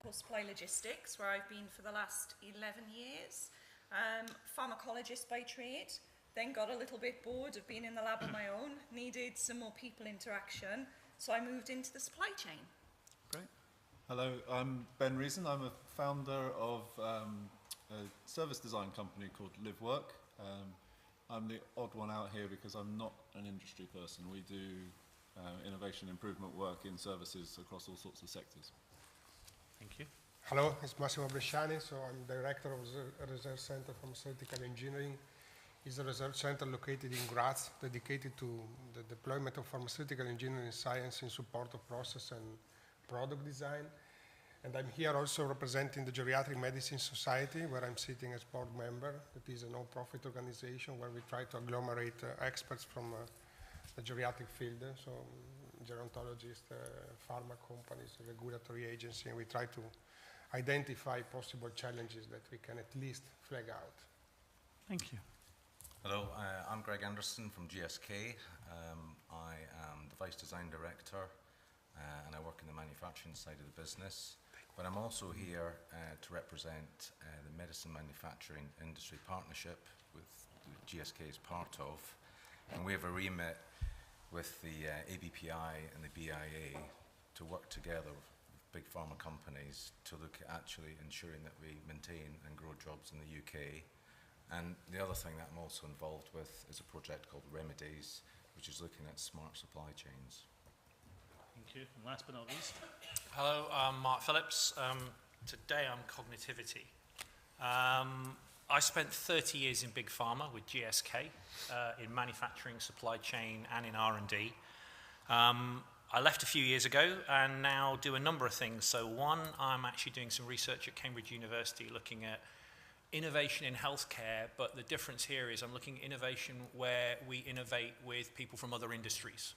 clinical supply logistics, where I've been for the last 11 years. Pharmacologist by trade, then got a little bit bored of being in the lab on my own, needed some more people interaction, so I moved into the supply chain. Great. Hello, I'm Ben Reason. I'm a founder of a service design company called LiveWork. I'm the odd one out here because I'm not an industry person. We do innovation improvement work in services across all sorts of sectors. Thank you. Hello, it's Massimo Bresciani, so I'm Director of the Research Center for Pharmaceutical Engineering. It's a research center located in Graz, dedicated to the deployment of pharmaceutical engineering science in support of process and product design. And I'm here also representing the Geriatric Medicine Society, where I'm sitting as board member. It is a non-profit organization where we try to agglomerate experts from the geriatric field, so gerontologists, pharma companies, regulatory agency, and we try to identify possible challenges that we can at least flag out. Thank you. Hello, I'm Greg Anderson from GSK. I am the Vice Design Director and I work in the manufacturing side of the business. But I'm also here to represent the Medicine Manufacturing Industry Partnership, with GSK is part of. And we have a remit with the ABPI and the BIA to work together with big pharma companies to look at actually ensuring that we maintain and grow jobs in the UK. And the other thing that I'm also involved with is a project called Remedies, which is looking at smart supply chains. Thank you. And last but not least. Hello, I'm Mark Phillips. Today I'm Cognitiveti. I spent 30 years in big pharma with GSK in manufacturing, supply chain, and in R&D. I left a few years ago and now do a number of things. So one, I'm actually doing some research at Cambridge University looking at innovation in healthcare, but the difference here is I'm looking at innovation where we innovate with people from other industries.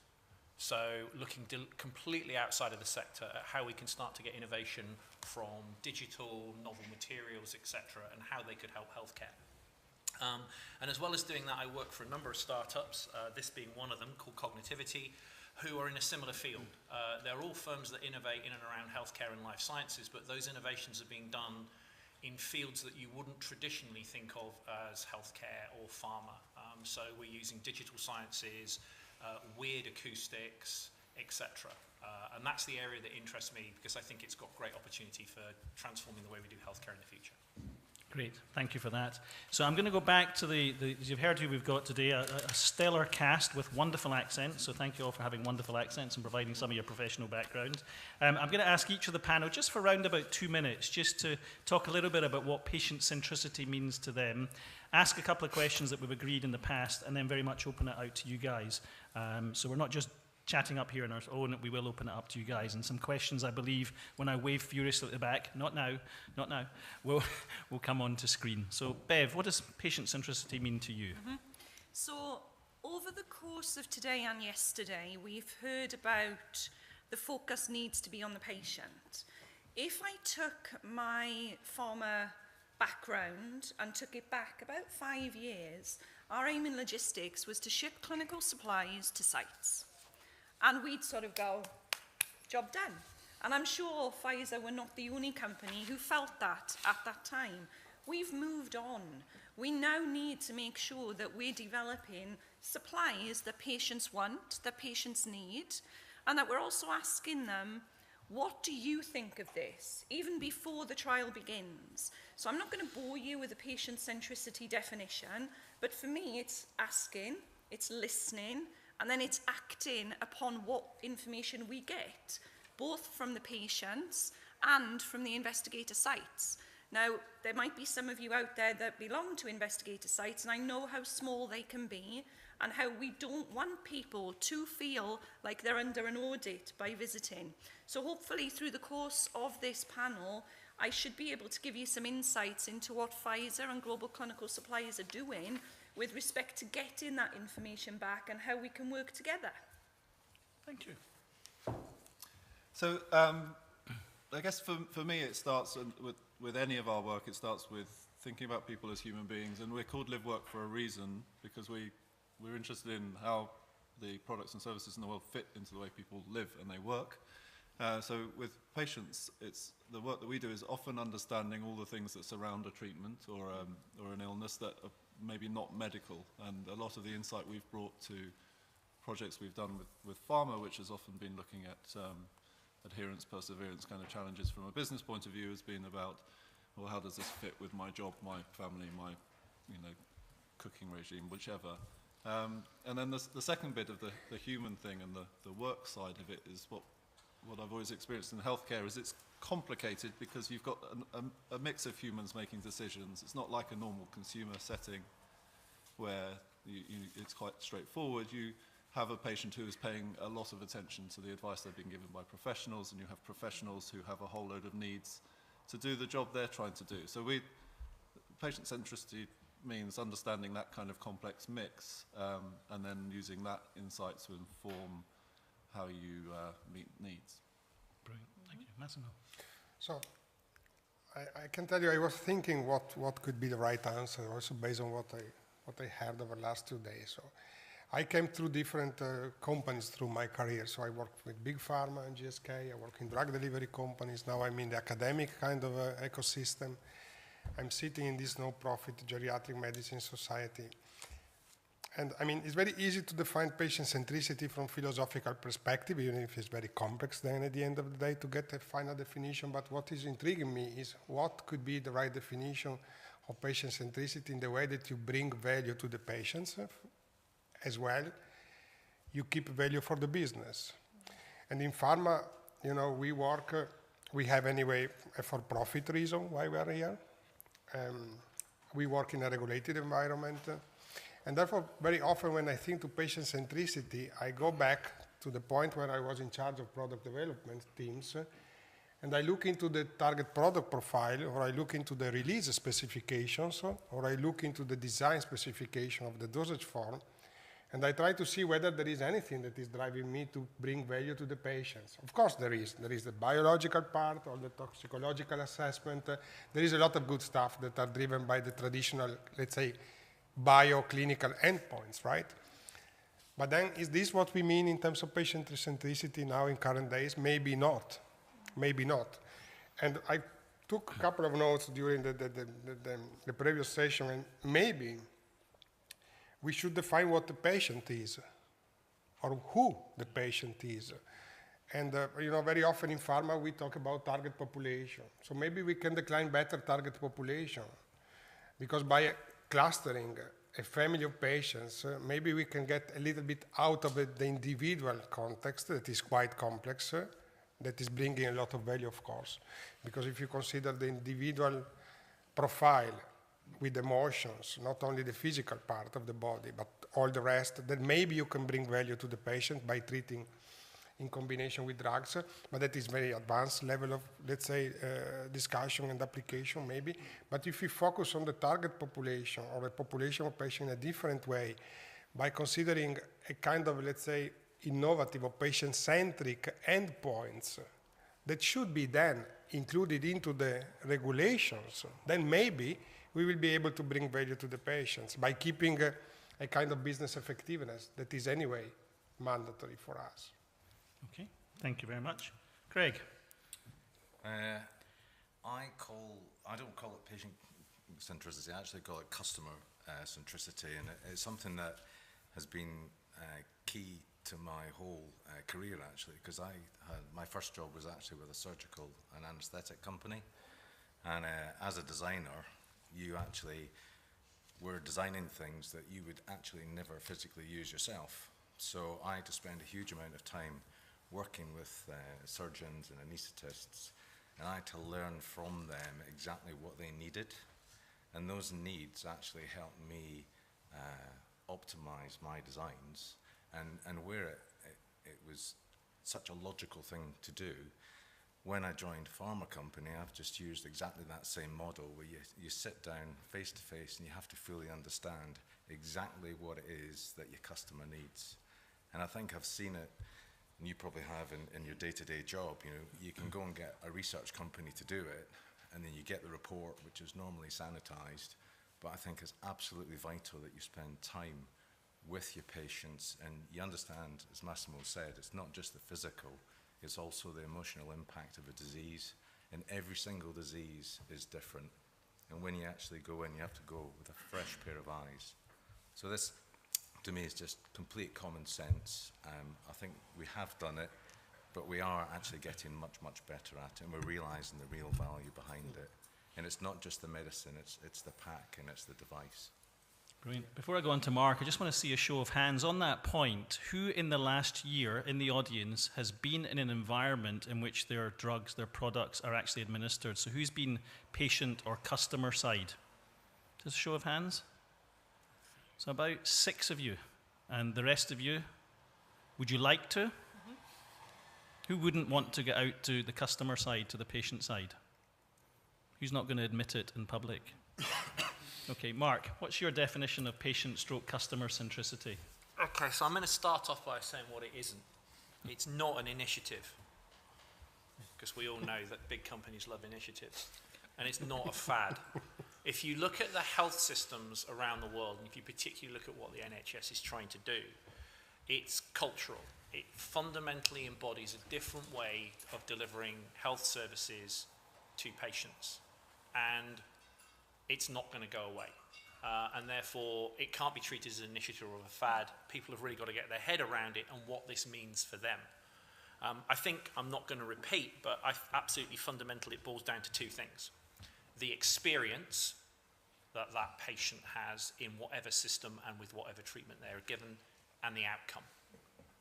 So looking completely outside of the sector at how we can start to get innovation from digital, novel materials, etc., and how they could help healthcare. And as well as doing that, I work for a number of startups, this being one of them, called Cognitiveti, who are in a similar field. They're all firms that innovate in and around healthcare and life sciences, but those innovations are being done in fields that you wouldn't traditionally think of as healthcare or pharma. So we're using digital sciences, weird acoustics, etc. And that's the area that interests me because I think it's got great opportunity for transforming the way we do healthcare in the future. Great, thank you for that. So I'm going to go back to as you've heard who we've got today, a stellar cast with wonderful accents, so thank you all for having wonderful accents and providing some of your professional background. I'm going to ask each of the panel, just for around about 2 minutes, just to talk a little bit about what patient centricity means to them, ask a couple of questions that we've agreed in the past, and then very much open it out to you guys. So we're not just chatting up here on our own, we will open it up to you guys. And some questions, I believe, when I wave furiously at the back, not now, will come onto screen. So, Bev, what does patient centricity mean to you? So, over the course of today and yesterday, we've heard about the focus needs to be on the patient. If I took my pharma background and took it back about 5 years, our aim in logistics was to ship clinical supplies to sites. And we'd sort of go, job done. And I'm sure Pfizer were not the only company who felt that at that time. We've moved on. We now need to make sure that we're developing supplies that patients want, that patients need, and that we're also asking them, what do you think of this, even before the trial begins? So I'm not going to bore you with a patient centricity definition, but for me it's asking, it's listening, and then it's acting upon what information we get, both from the patients and from the investigator sites. Now, there might be some of you out there that belong to investigator sites, and I know how small they can be, and how we don't want people to feel like they're under an audit by visiting. So hopefully through the course of this panel, I should be able to give you some insights into what Pfizer and Global Clinical Suppliers are doing with respect to getting that information back and how we can work together. Thank you. So I guess for me it starts with any of our work, it starts with thinking about people as human beings, and we're called LiveWork for a reason, because we're interested in how the products and services in the world fit into the way people live and they work. So with patients, it's the work that we do is often understanding all the things that surround a treatment or an illness that are maybe not medical. And a lot of the insight we've brought to projects we've done with pharma, which has often been looking at adherence, perseverance kind of challenges from a business point of view, has been about, well, how does this fit with my job, my family, my cooking regime, whichever. And then the second bit of the human thing and the work side of it is what I've always experienced in healthcare is it's complicated because you've got a mix of humans making decisions. It's not like a normal consumer setting where it's quite straightforward. You have a patient who is paying a lot of attention to the advice they've been given by professionals, and you have professionals who have a whole load of needs to do the job they're trying to do. So patient centricity means understanding that kind of complex mix and then using that insight to inform how you meet needs. Brilliant, thank you. Massimo. So I can tell you I was thinking what could be the right answer also based on what I heard over the last 2 days. So I came through different companies through my career. So I worked with big pharma and GSK, I work in drug delivery companies, now I'm in the academic kind of ecosystem. I'm sitting in this no-profit geriatric medicine society. And I mean, it's very easy to define patient centricity from philosophical perspective, even if it's very complex then at the end of the day to get a final definition. But what is intriguing me is what could be the right definition of patient centricity in the way that you bring value to the patients as well. You keep value for the business. And in pharma, we have anyway a for-profit reason why we are here. We work in a regulated environment. And therefore, very often when I think to patient centricity, I go back to the point where I was in charge of product development teams, and I look into the target product profile, or I look into the release specifications, or I look into the design specification of the dosage form, and I try to see whether there is anything that is driving me to bring value to the patients. Of course there is. There is the biological part, or the toxicological assessment. There is a lot of good stuff that are driven by the traditional, let's say, bioclinical endpoints, right? But then, is this what we mean in terms of patient centricity now in current days? Maybe not. Maybe not. And I took a couple of notes during the previous session, and maybe we should define what the patient is, or who the patient is. And very often in pharma we talk about target population. So maybe we can decline better target population, because by clustering a family of patients, maybe we can get a little bit out of the individual context that is quite complex, that is bringing a lot of value, of course. Because if you consider the individual profile with emotions, not only the physical part of the body, but all the rest, then maybe you can bring value to the patient by treating in combination with drugs, but that is very advanced level of, let's say, discussion and application maybe. But if we focus on the target population or a population of patients in a different way, by considering a kind of, let's say, innovative or patient-centric endpoints that should be then included into the regulations, then maybe we will be able to bring value to the patients by keeping a kind of business effectiveness that is anyway mandatory for us. Okay, thank you very much. Craig? I don't call it patient centricity, I actually call it customer centricity, and it's something that has been key to my whole career actually, because my first job was actually with a surgical and anaesthetic company, and as a designer you actually were designing things that you would actually never physically use yourself. So I had to spend a huge amount of time working with surgeons and anaesthetists, and I had to learn from them exactly what they needed, and those needs actually helped me optimize my designs, and where it was such a logical thing to do. When I joined pharma company, I've just used exactly that same model where you sit down face to face and you have to fully understand exactly what it is that your customer needs. And I think I've seen it, and you probably have in your day-to-day job. You can go and get a research company to do it, and then you get the report, which is normally sanitized. But I think it's absolutely vital that you spend time with your patients and you understand, as Massimo said, it's not just the physical, It's also the emotional impact of a disease, and every single disease is different. And when you actually go in, you have to go with a fresh pair of eyes. So this, to me, is just complete common sense. I think we have done it, but we are actually getting much, much better at it, and we're realizing the real value behind it. And it's not just the medicine, it's the pack and it's the device. Brilliant. Before I go on to Mark, I just want to see a show of hands on that point. Who in the last year in the audience has been in an environment in which their drugs, their products are actually administered? So who's been patient or customer side? Just a show of hands. So about 6 of you. And the rest of you, would you like to? Mm-hmm. Who wouldn't want to get out to the customer side, to the patient side? Who's not going to admit it in public? Okay, Mark, what's your definition of patient/customer centricity? Okay, so I'm going to start off by saying what it isn't. It's not an initiative, because we all know that big companies love initiatives, and it's not a fad. If you look at the health systems around the world, and if you particularly look at what the NHS is trying to do, it's cultural. It fundamentally embodies a different way of delivering health services to patients, and it's not going to go away. And therefore, it can't be treated as an initiative or a fad. People have really got to get their head around it and what this means for them. I think I'm not going to repeat, but absolutely fundamentally it boils down to 2 things. The experience that that patient has in whatever system and with whatever treatment they're given, and the outcome.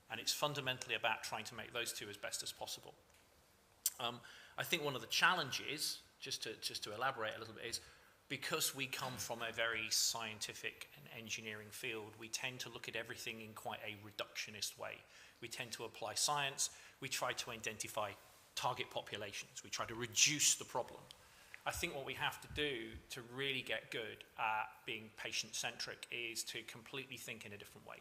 And it's fundamentally about trying to make those 2 as best as possible. I think one of the challenges, just to elaborate a little bit, is because we come from a very scientific and engineering field, we tend to look at everything in quite a reductionist way. We tend to apply science, we try to identify target populations, we try to reduce the problem. I think what we have to do to really get good at being patient-centric is to completely think in a different way.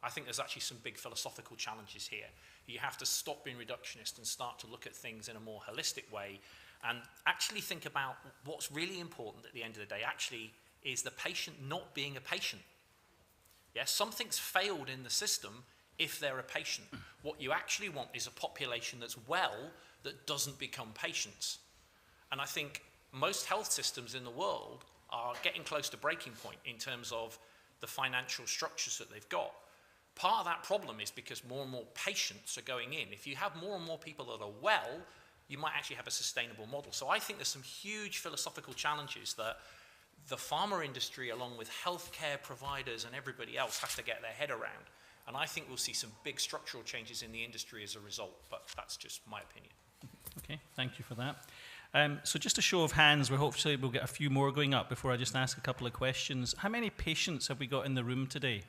I think there's actually some big philosophical challenges here. You have to stop being reductionist and start to look at things in a more holistic way, and actually think about what's really important at the end of the day actually is the patient not being a patient. Yes, something's failed in the system if they're a patient. What you actually want is a population that's well, that doesn't become patients. And I think most health systems in the world are getting close to breaking point in terms of the financial structures that they've got. Part of that problem is because more and more patients are going in. If you have more and more people that are well, you might actually have a sustainable model. So I think there's some huge philosophical challenges that the pharma industry, along with healthcare providers and everybody else, have to get their head around. And I think we'll see some big structural changes in the industry as a result, but that's just my opinion. Okay, thank you for that. So just a show of hands, hopefully we'll get a few more going up before I just ask a couple of questions. How many patients have we got in the room today?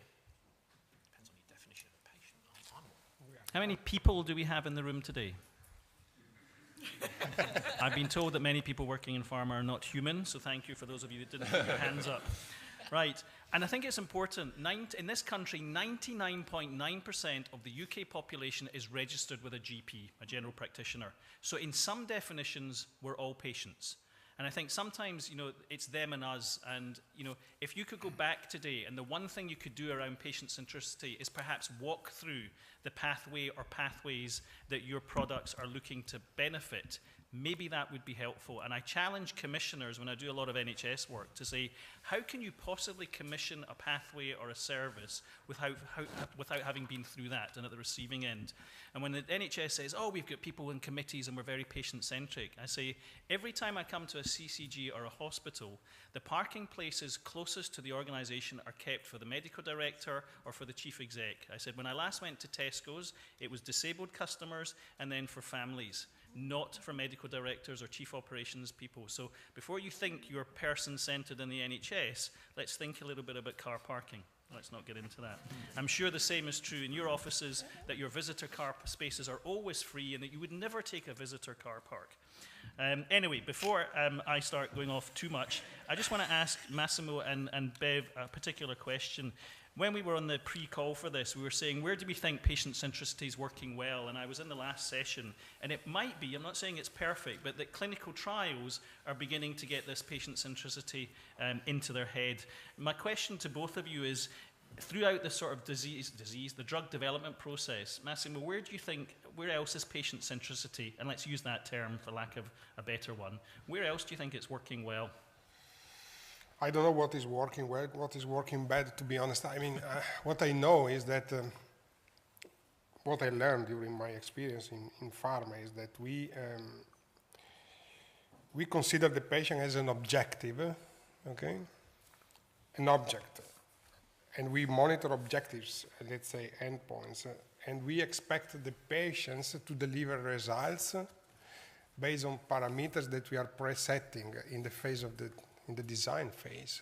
Depends on your definition of a patient. How many people do we have in the room today? I've been told that many people working in pharma are not human, so thank you for those of you that didn't put your hands up. Right, and I think it's important, in this country, 99.9% of the UK population is registered with a GP, a general practitioner. So in some definitions, we're all patients. And I think sometimes, it's them and us, and, if you could go back today, and the one thing you could do around patient centricity is perhaps walk through the pathway or pathways that your products are looking to benefit, maybe that would be helpful. And I challenge commissioners when I do a lot of NHS work to say, how can you possibly commission a pathway or a service without having been through that and at the receiving end? And when the NHS says, oh, we've got people in committees and we're very patient-centric, I say, every time I come to a CCG or a hospital, the parking places closest to the organisation are kept for the medical director or for the chief exec. I said, when I last went to Tesco's, it was disabled customers and then for families, not for medical directors or chief operations people. So before you think you're person-centred in the NHS, let's think a little bit about car parking. Let's not get into that. I'm sure the same is true in your offices, that your visitor car spaces are always free and that you would never take a visitor car park. Anyway, before I start going off too much, I just want to ask Massimo and Bev a particular question. When we were on the pre-call for this, we were saying, where do we think patient centricity is working well? And I was in the last session, and it might be, I'm not saying it's perfect, but that clinical trials are beginning to get this patient centricity into their head. My question to both of you is, throughout the sort of the drug development process, Massimo, where do you think, where else is patient centricity, and let's use that term for lack of a better one, where else do you think it's working well? I don't know what is working well, what is working bad, to be honest. I mean, what I know is that what I learned during my experience in pharma is that we consider the patient as an objective, okay? An object. And we monitor objectives, let's say endpoints, and we expect the patients to deliver results based on parameters that we are presetting in the phase of in the design phase.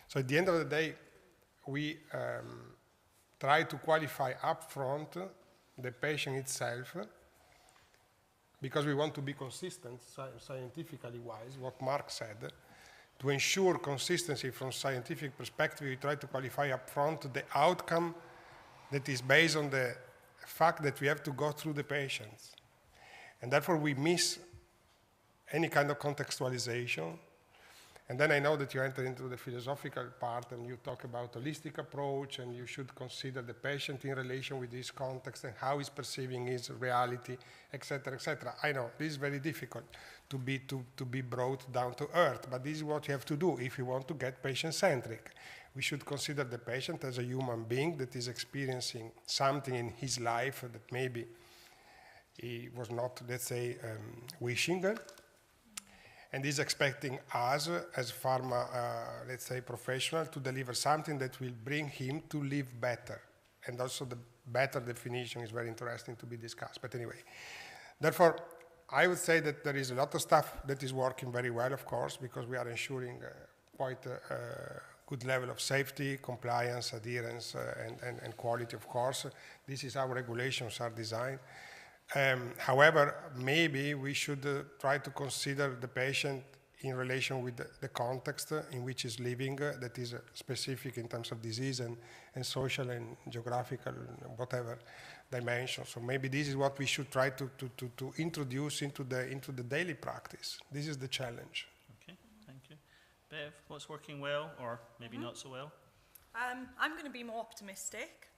So at the end of the day, we try to qualify upfront the patient itself, because we want to be consistent scientifically wise, what Mark said. To ensure consistency from scientific perspective, we try to qualify upfront the outcome that is based on the fact that we have to go through the patients. And therefore we miss any kind of contextualization. And then I know that you enter into the philosophical part and you talk about holistic approach, and you should consider the patient in relation with this context and how he's perceiving his reality, etc., etc. I know this is very difficult to be brought down to earth, but this is what you have to do if you want to get patient-centric. We should consider the patient as a human being that is experiencing something in his life that maybe he was not, let's say, wishing, and is expecting us as pharma, let's say, professional to deliver something that will bring him to live better. And also the better definition is very interesting to be discussed. But anyway, therefore, I would say that there is a lot of stuff that is working very well, of course, because we are ensuring quite a good level of safety, compliance, adherence, and quality, of course. This is how regulations are designed. However, maybe we should try to consider the patient in relation with the context in which he's living, that is specific in terms of disease and social and geographical, whatever dimension. So maybe this is what we should try to introduce into the daily practice. This is the challenge. Okay, thank you. Bev, what's working well, or maybe not so well? I'm going to be more optimistic.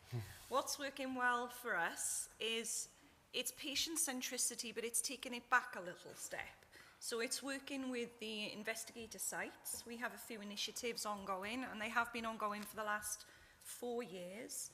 What's working well for us is it's patient centricity, but it's taking it back a little step. So it's working with the investigator sites. We have a few initiatives ongoing, and they have been ongoing for the last 4 years.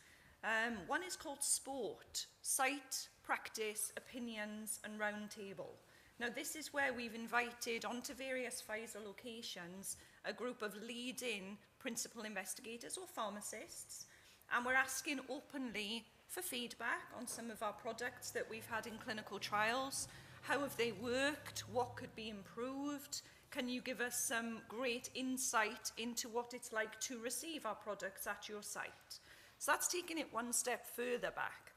One is called SPORT, Site, Practice, Opinions and Roundtable. Now this is where we've invited onto various Pfizer locations a group of leading principal investigators or pharmacists, and we're asking openly for feedback on some of our products that we've had in clinical trials. How have they worked? What could be improved? Can you give us some great insight into what it's like to receive our products at your site? So that's taking it one step further back.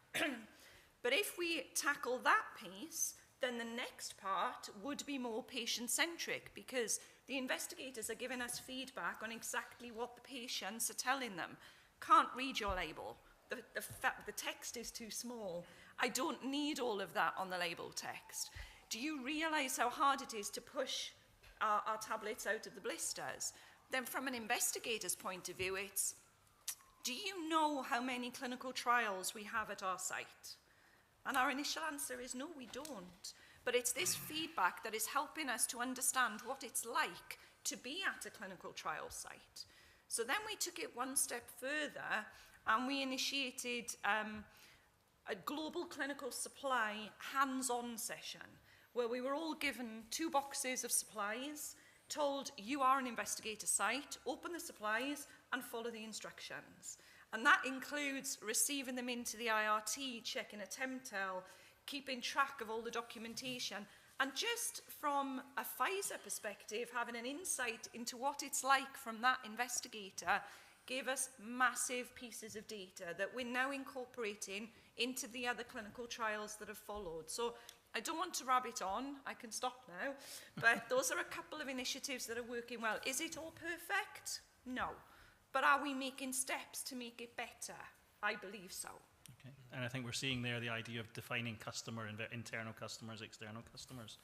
But if we tackle that piece, then the next part would be more patient-centric, because the investigators are giving us feedback on exactly what the patients are telling them. Can't read your label. The text is too small. I don't need all of that on the label text. Do you realize how hard it is to push our tablets out of the blisters? Then from an investigator's point of view, it's, do you know how many clinical trials we have at our site? And our initial answer is no, we don't. But it's this feedback that is helping us to understand what it's like to be at a clinical trial site. So then we took it one step further, and we initiated a global clinical supply hands-on session where we were all given 2 boxes of supplies, told you are an investigator site, open the supplies and follow the instructions. And that includes receiving them into the IRT, checking a TempTel, keeping track of all the documentation, and just from a Pfizer perspective, having an insight into what it's like from that investigator gave us massive pieces of data that we're now incorporating into the other clinical trials that have followed. So I don't want to rabbit on, I can stop now, but those are a couple of initiatives that are working well. Is it all perfect? No. But are we making steps to make it better? I believe so. Okay. And I think we're seeing there the idea of defining customer, internal customers, external customers.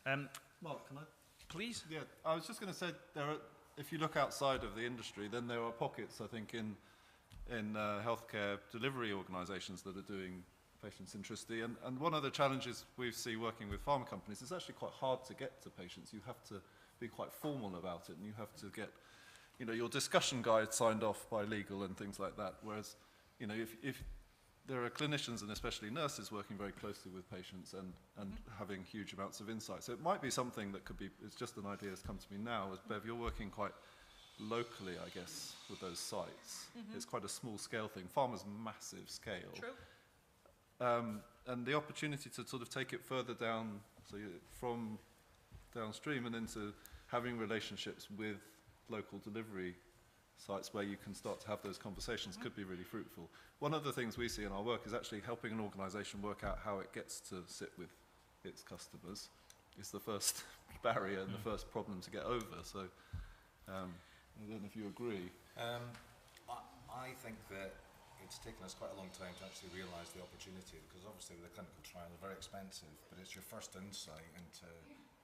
Mark, can I? Please. Yeah, I was just going to say, if you look outside of the industry, then there are pockets, I think, in healthcare delivery organisations that are doing patient centricity. And one of the challenges we see working with pharma companies is actually quite hard to get to patients. You have to be quite formal about it, and you have to get, you know, your discussion guide signed off by legal and things like that. Whereas, you know, if there are clinicians and especially nurses working very closely with patients and having huge amounts of insight. So it might be something that could be, it's just an idea that's come to me now, as Bev, you're working quite locally, I guess, with those sites. It's quite a small scale thing. Pharma's massive scale. True. And the opportunity to sort of take it further down, so from downstream and into having relationships with local delivery sites where you can start to have those conversations could be really fruitful. One of the things we see in our work is actually helping an organisation work out how it gets to sit with its customers is the first barrier and the first problem to get over. So I don't know if you agree. I think that it's taken us quite a long time to actually realise the opportunity, because obviously the clinical trial is very expensive, but it's your first insight into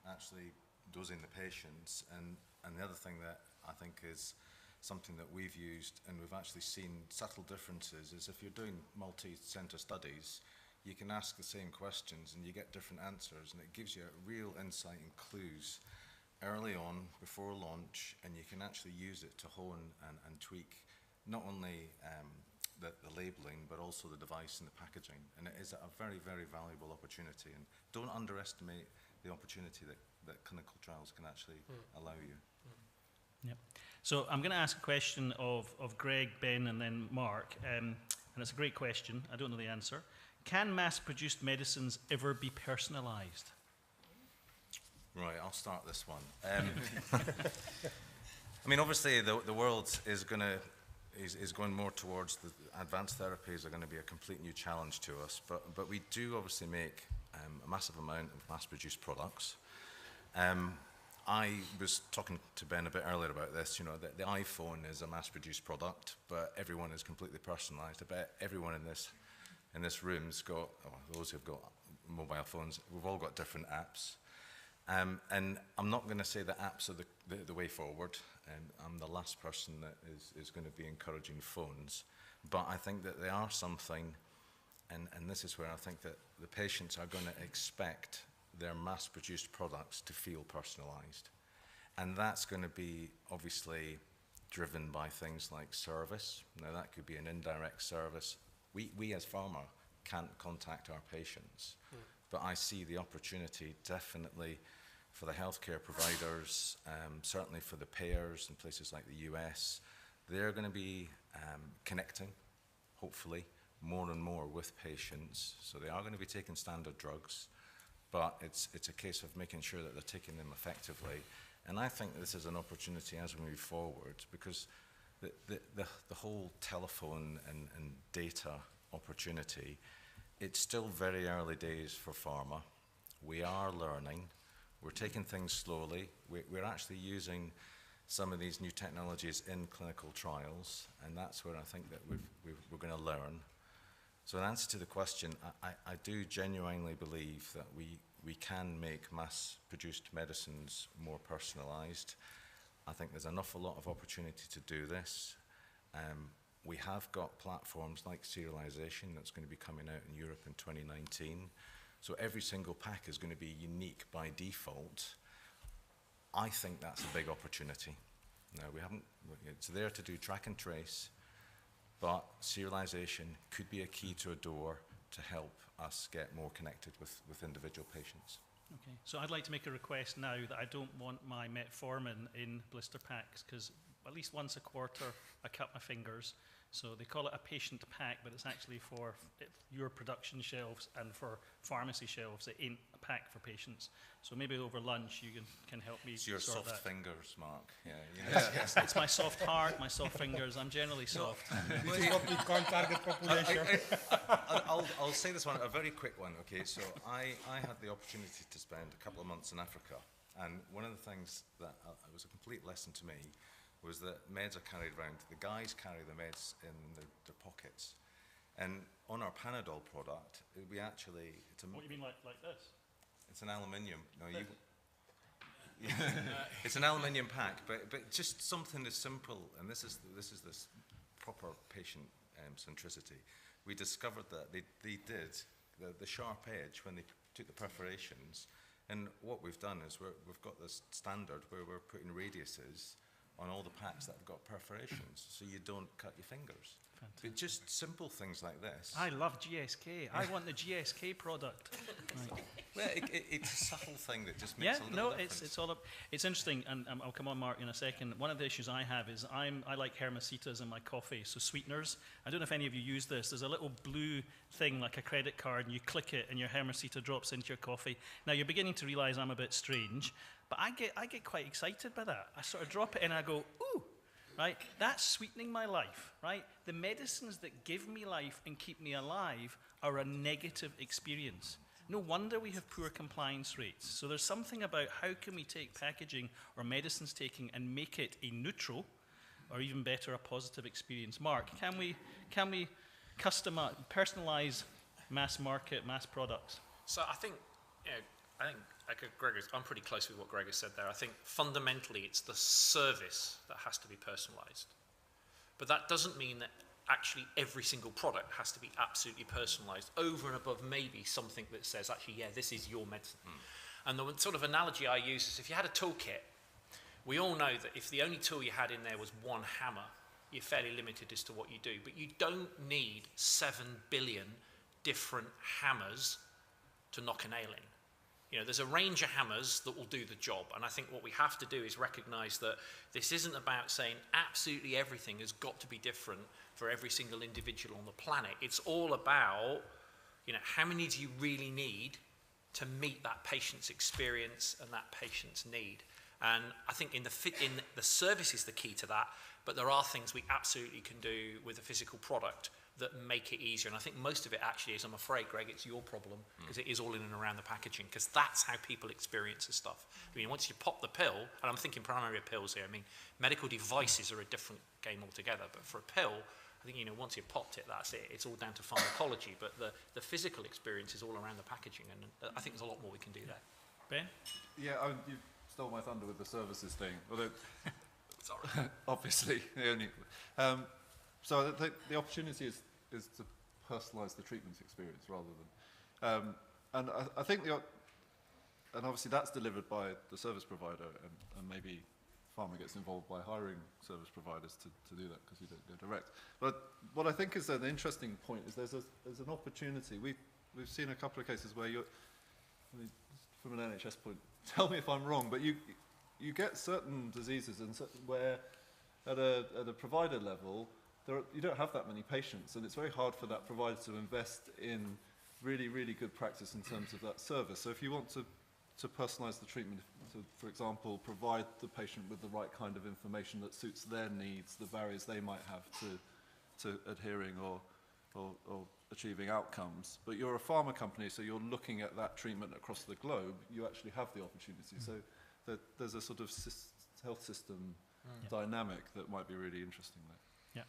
actually dosing the patients. And the other thing that I think is something that we've used, and we've actually seen subtle differences, is if you're doing multi-centre studies, you can ask the same questions and you get different answers, and it gives you a real insight and clues early on before launch, and you can actually use it to hone and tweak not only the labelling but also the device and the packaging. And it is a very, very valuable opportunity, and don't underestimate the opportunity that clinical trials can actually allow you. Yep. So I'm going to ask a question of Greg, Ben, and then Mark, and it's a great question. I don't know the answer. Can mass-produced medicines ever be personalised? Right, I'll start this one. I mean, obviously, the world is going more towards the advanced therapies are going to be a complete new challenge to us. But we do obviously make a massive amount of mass-produced products. I was talking to Ben a bit earlier about this. You know, the iPhone is a mass-produced product, but everyone is completely personalised. I bet everyone in this room's got, those who've got mobile phones, we've all got different apps. And I'm not going to say that apps are the way forward. I'm the last person that is going to be encouraging phones. But I think that they are something, and this is where I think that the patients are going to expect their mass-produced products to feel personalised. And that's going to be obviously driven by things like service. Now that could be an indirect service. We as pharma can't contact our patients, but I see the opportunity definitely for the healthcare providers, certainly for the payers in places like the US. They're going to be connecting, hopefully, more and more with patients. So they are going to be taking standard drugs, but it's a case of making sure that they're taking them effectively. And I think this is an opportunity as we move forward, because the whole telephone and data opportunity, it's still very early days for pharma. We are learning. We're taking things slowly. We're actually using some of these new technologies in clinical trials, and that's where I think that we're going to learn. So in answer to the question, I do genuinely believe that we can make mass-produced medicines more personalised. I think there's an awful lot of opportunity to do this. We have got platforms like serialization that's going to be coming out in Europe in 2019. So every single pack is going to be unique by default. I think that's a big opportunity. Now, it's there to do track and trace, but serialization could be a key to a door to help us get more connected with individual patients. Okay, so I'd like to make a request now that I don't want my metformin in blister packs, because at least once a quarter I cut my fingers. So they call it a patient pack, but it's actually for your production shelves and for pharmacy shelves. It ain't a pack for patients. So maybe over lunch you can help me. It's your sort soft that. fingers, Mark. Yeah, Yes, it's my soft heart, my soft fingers. I'm generally soft. This is what we call target population. I'll say this one, a very quick one. Okay, so I had the opportunity to spend a couple of months in Africa, and one of the things that was a complete lesson to me was that meds are carried around. The guys carry the meds in their pockets. And on our Panadol product, we actually... What do you mean, like this? It's an aluminium. No, it's an aluminium pack, but just something as simple, and this is this proper patient centricity. we discovered that they did the sharp edge when they took the perforations. And what we've done is we've got this standard where we're putting radiuses on all the packs that have got perforations, so you don't cut your fingers. But just simple things like this. I love GSK. I want the GSK product. Right. Well, it's a subtle thing that just makes a little difference. It's all up. It's interesting, and I'll come on, Mark, in a second. One of the issues I have is I like Hermositas in my coffee, so sweeteners. I don't know if any of you use this. There's a little blue thing like a credit card, and you click it, and your Hermosita drops into your coffee. Now you're beginning to realise I'm a bit strange, but I get quite excited by that. I sort of drop it in, and I go, ooh. Right? That's sweetening my life, right? The medicines that give me life and keep me alive are a negative experience. No wonder we have poor compliance rates. So there's something about how can we take packaging or medicines taking and make it a neutral, or even better, a positive experience. Mark, can we customize, personalize mass market, mass products? So I think I'm pretty close with what Greg has said there. I think fundamentally it's the service that has to be personalised. But that doesn't mean that actually every single product has to be absolutely personalised over and above maybe something that says, actually, yeah, this is your medicine. And the sort of analogy I use is if you had a toolkit, we all know that if the only tool you had in there was one hammer, you're fairly limited as to what you do. But you don't need 7 billion different hammers to knock a nail in. You know, there's a range of hammers that will do the job, and I think what we have to do is recognise that this isn't about saying absolutely everything has got to be different for every single individual on the planet. It's all about, you know, how many do you really need to meet that patient's experience and that patient's need. And I think in the service is the key to that, but there are things we absolutely can do with a physical product that make it easier. And I think most of it actually is, I'm afraid, Greg, it's your problem, because it is all in and around the packaging, because that's how people experience the stuff. I mean, once you pop the pill, and I'm thinking primarily of pills here, I mean, medical devices are a different game altogether, but for a pill, I think, you know, once you've popped it, that's it. It's all down to pharmacology, but the physical experience is all around the packaging, and I think there's a lot more we can do there. Ben? Yeah, you stole my thunder with the services thing, although Sorry. obviously the only. So the opportunity is to personalise the treatment experience rather than, and I think and obviously that's delivered by the service provider, and maybe Pharma gets involved by hiring service providers to do that, because you don't go direct. But what I think is an interesting point is there's an opportunity. We've seen a couple of cases where from an NHS point, tell me if I'm wrong, but you get certain diseases and where at a provider level you don't have that many patients, and it's very hard for that provider to invest in really, really good practice in terms of that service. So if you want to personalise the treatment, to, for example, provide the patient with the right kind of information that suits their needs, the barriers they might have to adhering or achieving outcomes, but you're a pharma company, so you're looking at that treatment across the globe, you actually have the opportunity. So there's a sort of health system dynamic that might be really interesting there. Yeah,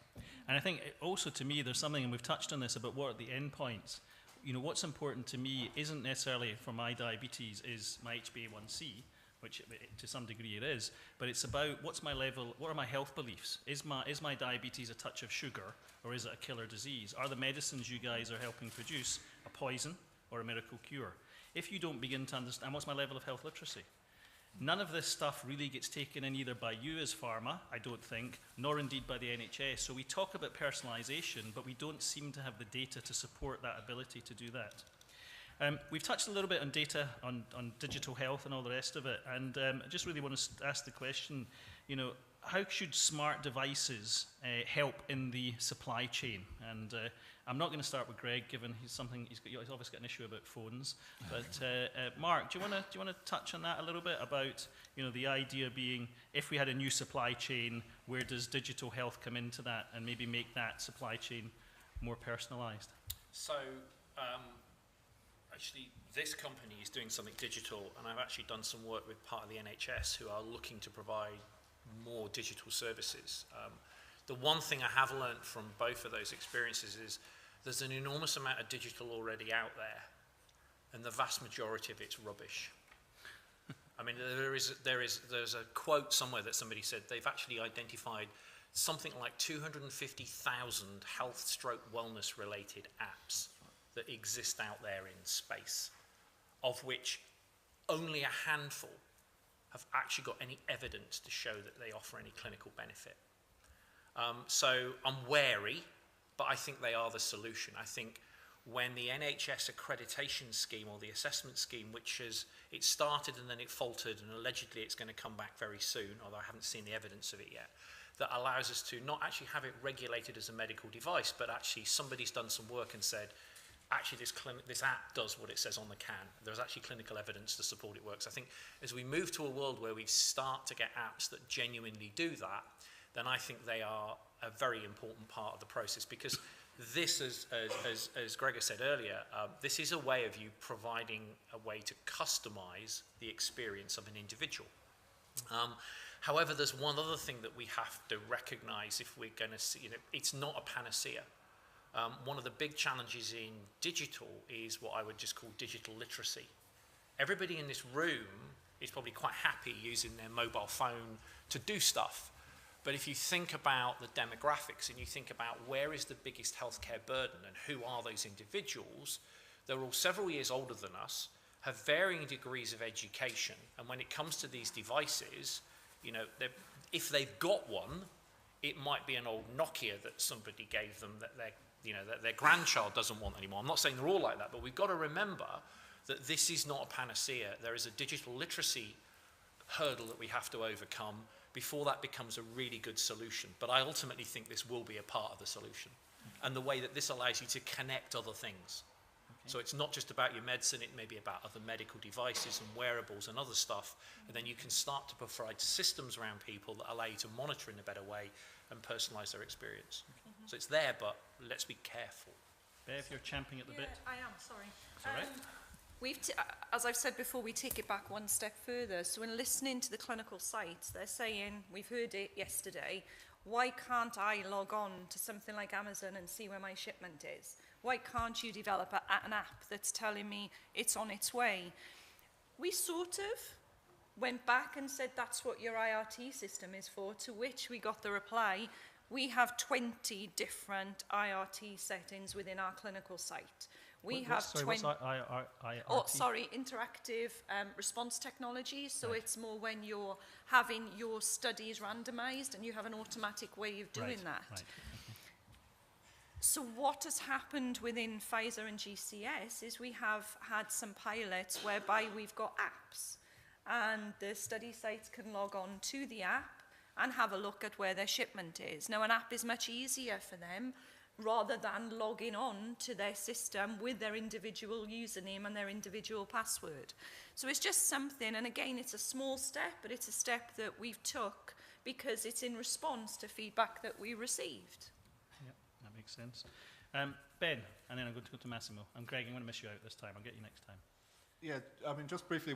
and I think also to me there's something, and we've touched on this, about what are the endpoints. You know, what's important to me isn't necessarily for my diabetes is my HbA1c, which to some degree it is, but it's about what's my level, what are my health beliefs? Is my diabetes a touch of sugar, or is it a killer disease? Are the medicines you guys are helping produce a poison or a miracle cure? If you don't begin to understand what's my level of health literacy, none of this stuff really gets taken in either by you as pharma, I don't think, nor indeed by the NHS. So we talk about personalisation, but we don't seem to have the data to support that ability to do that. We've touched a little bit on data, on digital health and all the rest of it, and I just really want to ask the question, you know, how should smart devices help in the supply chain? And I'm not going to start with Greg, given he's obviously got an issue about phones. But Mark, do you want to touch on that a little bit about, you know, the idea being, if we had a new supply chain, where does digital health come into that, and maybe make that supply chain more personalised? So actually, this company is doing something digital, and I've actually done some work with part of the NHS who are looking to provide more digital services. The one thing I have learned from both of those experiences is there's an enormous amount of digital already out there, and the vast majority of it's rubbish. I mean, there's a quote somewhere that somebody said they've actually identified something like 250,000 health/wellness related apps that exist out there in space, of which only a handful have actually got any evidence to show that they offer any clinical benefit. So I'm wary, but I think they are the solution. I think when the NHS accreditation scheme or the assessment scheme, it started and then it faltered, and allegedly it's going to come back very soon, although I haven't seen the evidence of it yet, that allows us to not actually have it regulated as a medical device, but actually somebody's done some work and said, actually this app does what it says on the can. There's actually clinical evidence to support it works. I think as we move to a world where we start to get apps that genuinely do that, then I think they are a very important part of the process, because this, as Gregor said earlier, this is a way of you providing a way to customize the experience of an individual. However, there's one other thing that we have to recognize if we're going to see, it's not a panacea. One of the big challenges in digital is what I would just call digital literacy. Everybody in this room is probably quite happy using their mobile phone to do stuff. But if you think about the demographics and you think about where is the biggest healthcare burden and who are those individuals, they're all several years older than us, have varying degrees of education, and when it comes to these devices, if they've got one, it might be an old Nokia that somebody gave them that their grandchild doesn't want anymore. I'm not saying they're all like that, but we've got to remember that this is not a panacea. There is a digital literacy hurdle that we have to overcome before that becomes a really good solution. But I ultimately think this will be a part of the solution. Okay. And the way that this allows you to connect other things. Okay. So it's not just about your medicine, it may be about other medical devices and wearables and other stuff. And then you can start to provide systems around people that allow you to monitor in a better way and personalize their experience. Okay. So it's there, but let's be careful. Bev, you're champing at the bit. I am, sorry. That's all right. As I've said before, we take it back one step further. So in listening to the clinical sites, they're saying, we've heard it yesterday, why can't I log on to something like Amazon and see where my shipment is? Why can't you develop an app that's telling me it's on its way? We sort of went back and said that's what your IRT system is for, to which we got the reply, we have 20 different IRT settings within our clinical site. Interactive response technology. So right. It's more when you're having your studies randomized and you have an automatic way of doing that. Right. So what has happened within Pfizer and GCS is we have had some pilots whereby we've got apps, and the study sites can log on to the app and have a look at where their shipment is. Now, an app is much easier for them rather than logging on to their system with their individual username and their individual password. So it's just something, and again, it's a small step, but it's a step that we've took because it's in response to feedback that we received. Yep, that makes sense. Ben, and then I'm going to go to Massimo. I'm Greg, I'm going to miss you out this time. I'll get you next time. Yeah, I mean, just briefly,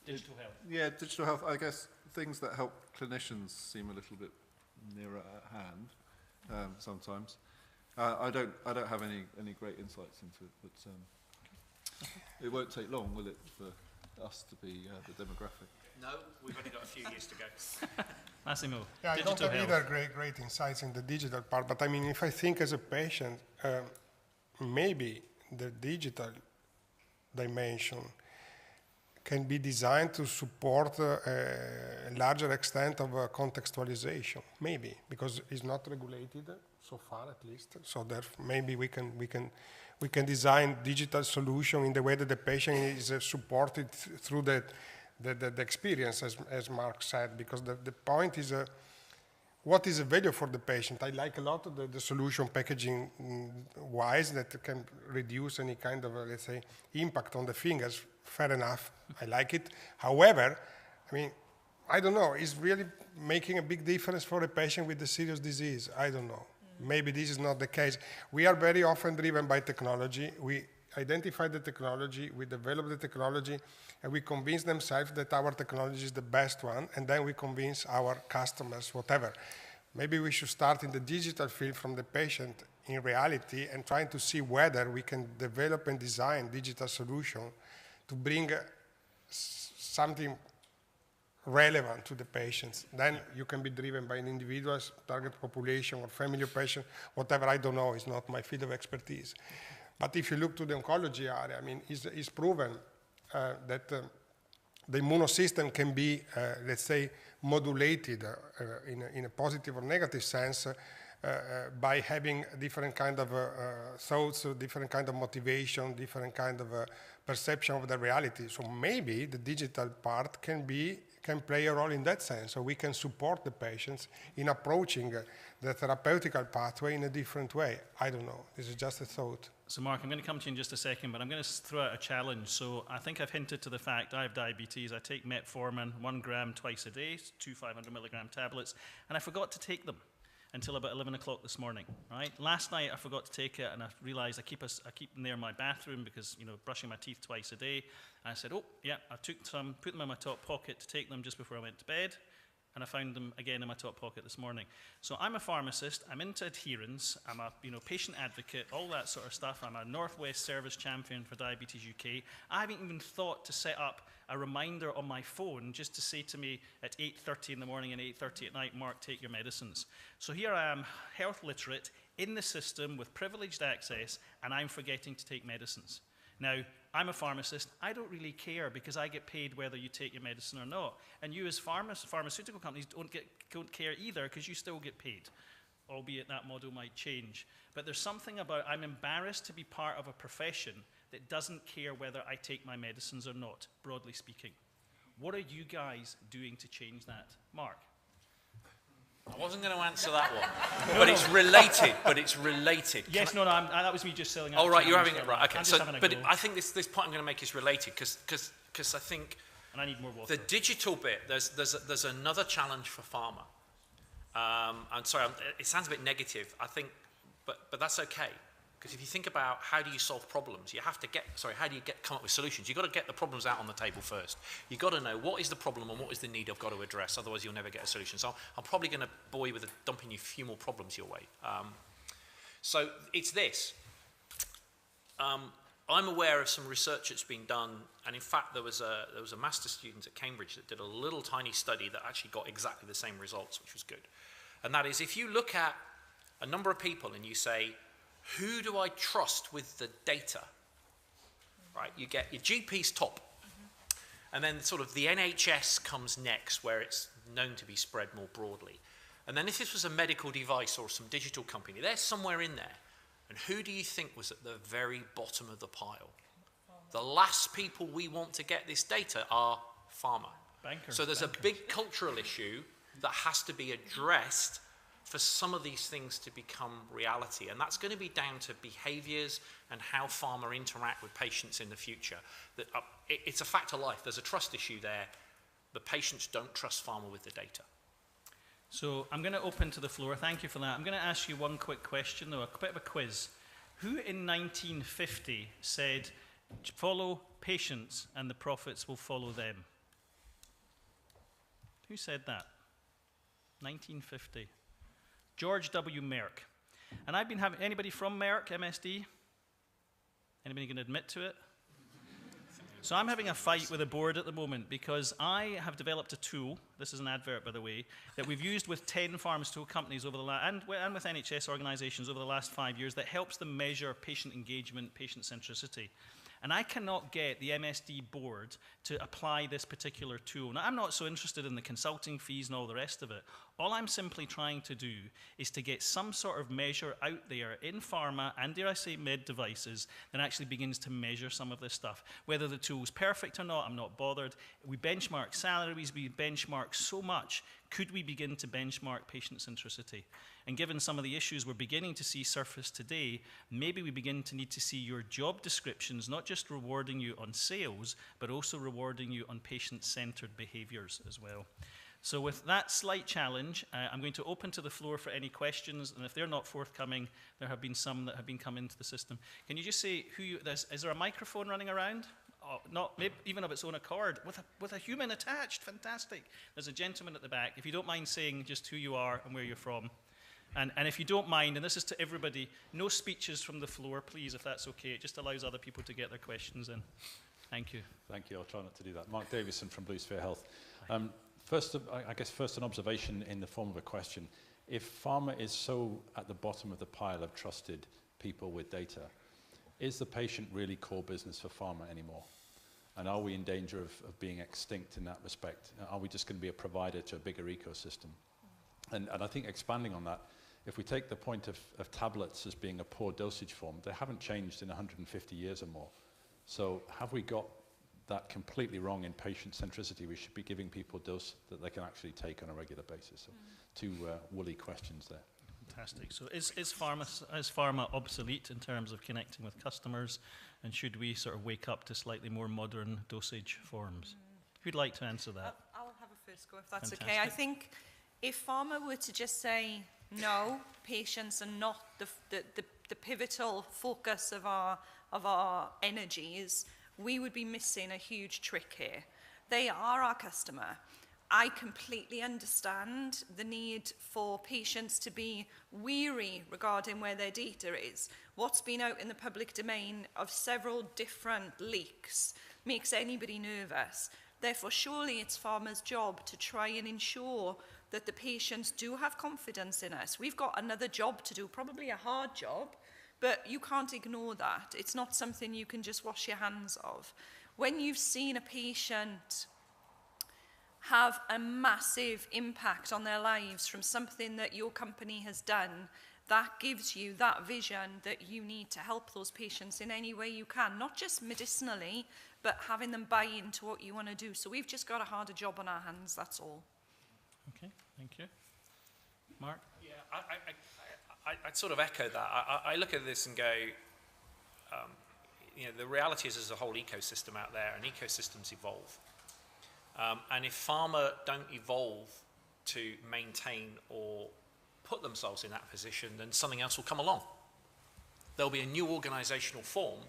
digital health. Yeah, digital health, I guess things that help clinicians seem a little bit nearer at hand sometimes. I don't have any great insights into it, but it won't take long, will it, for us to be the demographic? No, we've only got a few years to go. Massimo, yeah, digital I don't have health. either great insights in the digital part, but I mean, if I think as a patient, maybe the digital dimension can be designed to support a larger extent of contextualization, maybe, because it's not regulated so far, at least. So therefore, maybe we can design digital solution in the way that the patient is supported through the experience, as Mark said, because the point is what is the value for the patient. I like a lot of the solution packaging wise that can reduce any kind of, let's say, impact on the fingers. Fair enough, I like it. However, I mean, I don't know, is really making a big difference for a patient with a serious disease? I don't know. Maybe this is not the case. We are very often driven by technology. We identify the technology, we develop the technology, and we convince themselves that our technology is the best one, and then we convince our customers, whatever. Maybe we should start in the digital field from the patient in reality and trying to see whether we can develop and design digital solution to bring something relevant to the patients. Then you can be driven by an individual's target population or family of patient, whatever, I don't know, it's not my field of expertise. But if you look to the oncology area, I mean, it's proven that the immune system can be, let's say, modulated in a positive or negative sense by having different kind of thoughts, different kind of motivation, different kind of perception of the reality. So maybe the digital part can play a role in that sense. So we can support the patients in approaching the therapeutical pathway in a different way. I don't know. This is just a thought. So Mark, I'm going to come to you in just a second, but I'm going to throw out a challenge. So I think I've hinted to the fact I have diabetes. I take metformin, 1 gram twice a day, 2 500 milligram tablets, and I forgot to take them until about 11 o'clock this morning, right? Last night I forgot to take it, and I realized I keep them there in my bathroom because, you know, brushing my teeth twice a day. And I said, oh, yeah, I took some, put them in my top pocket to take them just before I went to bed, and I found them again in my top pocket this morning. So I'm a pharmacist, I'm into adherence, I'm a patient advocate, all that sort of stuff. I'm a Northwest Service Champion for Diabetes UK. I haven't even thought to set up a reminder on my phone just to say to me at 8:30 in the morning and 8:30 at night, Mark, take your medicines. So here I am, health literate, in the system with privileged access, and I'm forgetting to take medicines. Now, I'm a pharmacist. I don't really care because I get paid whether you take your medicine or not. And you as pharmaceutical companies don't care either because you still get paid, albeit that model might change. But there's something about I'm embarrassed to be part of a profession that doesn't care whether I take my medicines or not, broadly speaking. What are you guys doing to change that? Mark? I wasn't going to answer that one, but it's related. Yes, that was me just selling out. Oh, right, you're having it right. Okay, but I think this point I'm going to make is related because I think and I need more water. The digital bit. There's another challenge for pharma. I'm sorry, it sounds a bit negative. I think, but that's okay. Because if you think about how do you solve problems, how do you come up with solutions? You've got to get the problems out on the table first. You've got to know what is the problem and what is the need I've got to address, otherwise you'll never get a solution. So I'm probably going to bore you with dumping you a few more problems your way. So it's this. I'm aware of some research that's been done, and in fact there was a master's student at Cambridge that did a little tiny study that actually got exactly the same results, which was good. And that is, if you look at a number of people and you say, who do I trust with the data? Right, you get your GP's top. And then sort of the NHS comes next, where it's known to be spread more broadly. And then if this was a medical device or some digital company, they're somewhere in there. And who do you think was at the very bottom of the pile? The last people we want to get this data are pharma. Bankers, so there's a big cultural issue that has to be addressed for some of these things to become reality. And that's going to be down to behaviors and how pharma interact with patients in the future. It's a fact of life. There's a trust issue there. The patients don't trust pharma with the data. So I'm going to open to the floor. Thank you for that. I'm going to ask you one quick question, though, a bit of a quiz. Who in 1950 said, follow patients and the profits will follow them? Who said that? 1950. George W. Merck. And I've been having, anybody from Merck, MSD? Anybody can admit to it? So I'm having a fight with a board at the moment because I have developed a tool, this is an advert by the way, that we've used with 10 pharmaceutical companies over the and with NHS organisations over the last 5 years that helps them measure patient engagement, patient centricity. And I cannot get the MSD board to apply this particular tool. Now, I'm not so interested in the consulting fees and all the rest of it. All I'm simply trying to do is to get some sort of measure out there in pharma and, dare I say, med devices that actually begins to measure some of this stuff. Whether the tool's perfect or not, I'm not bothered. We benchmark salaries, we benchmark so much. Could we begin to benchmark patient centricity? And given some of the issues we're beginning to see surface today, maybe we begin to need to see your job descriptions not just rewarding you on sales, but also rewarding you on patient-centered behaviors as well. So with that slight challenge, I'm going to open to the floor for any questions, and if they're not forthcoming, there have been some that have been come into the system. Can you just say who you, is there a microphone running around? Oh, not maybe even of its own accord, with a human attached, fantastic. There's a gentleman at the back. If you don't mind saying just who you are and where you're from. And if you don't mind, and this is to everybody, no speeches from the floor, please, if that's okay. It just allows other people to get their questions in. Thank you. Thank you. I'll try not to do that. Mark Davison from Blue Sphere Health. First, I guess first an observation in the form of a question. If pharma is so at the bottom of the pile of trusted people with data, is the patient really core business for pharma anymore? And are we in danger of being extinct in that respect? Are we just going to be a provider to a bigger ecosystem? And I think expanding on that, if we take the point of tablets as being a poor dosage form, they haven't changed in 150 years or more. So have we got that completely wrong in patient centricity? We should be giving people a dose that they can actually take on a regular basis. So two woolly questions there. Fantastic. So is pharma obsolete in terms of connecting with customers, and should we sort of wake up to slightly more modern dosage forms? Who'd like to answer that? I'll have a first go if that's Fantastic. okay. I think if pharma were to just say, no, patients are not the pivotal focus of our energies, we would be missing a huge trick here. They are our customer. I completely understand the need for patients to be weary regarding where their data is. What's been out in the public domain of several different leaks makes anybody nervous. Therefore, surely it's pharma's job to try and ensure that the patients do have confidence in us. We've got another job to do, probably a hard job, but you can't ignore that. It's not something you can just wash your hands of. When you've seen a patient have a massive impact on their lives from something that your company has done, that gives you that vision that you need to help those patients in any way you can, not just medicinally, but having them buy into what you want to do. So we've just got a harder job on our hands, that's all. Okay, thank you. Mark? Yeah, I'd sort of echo that. I look at this and go, you know, the reality is there's a whole ecosystem out there, and ecosystems evolve. And if pharma don't evolve to maintain or put themselves in that position, then something else will come along. There'll be a new organizational form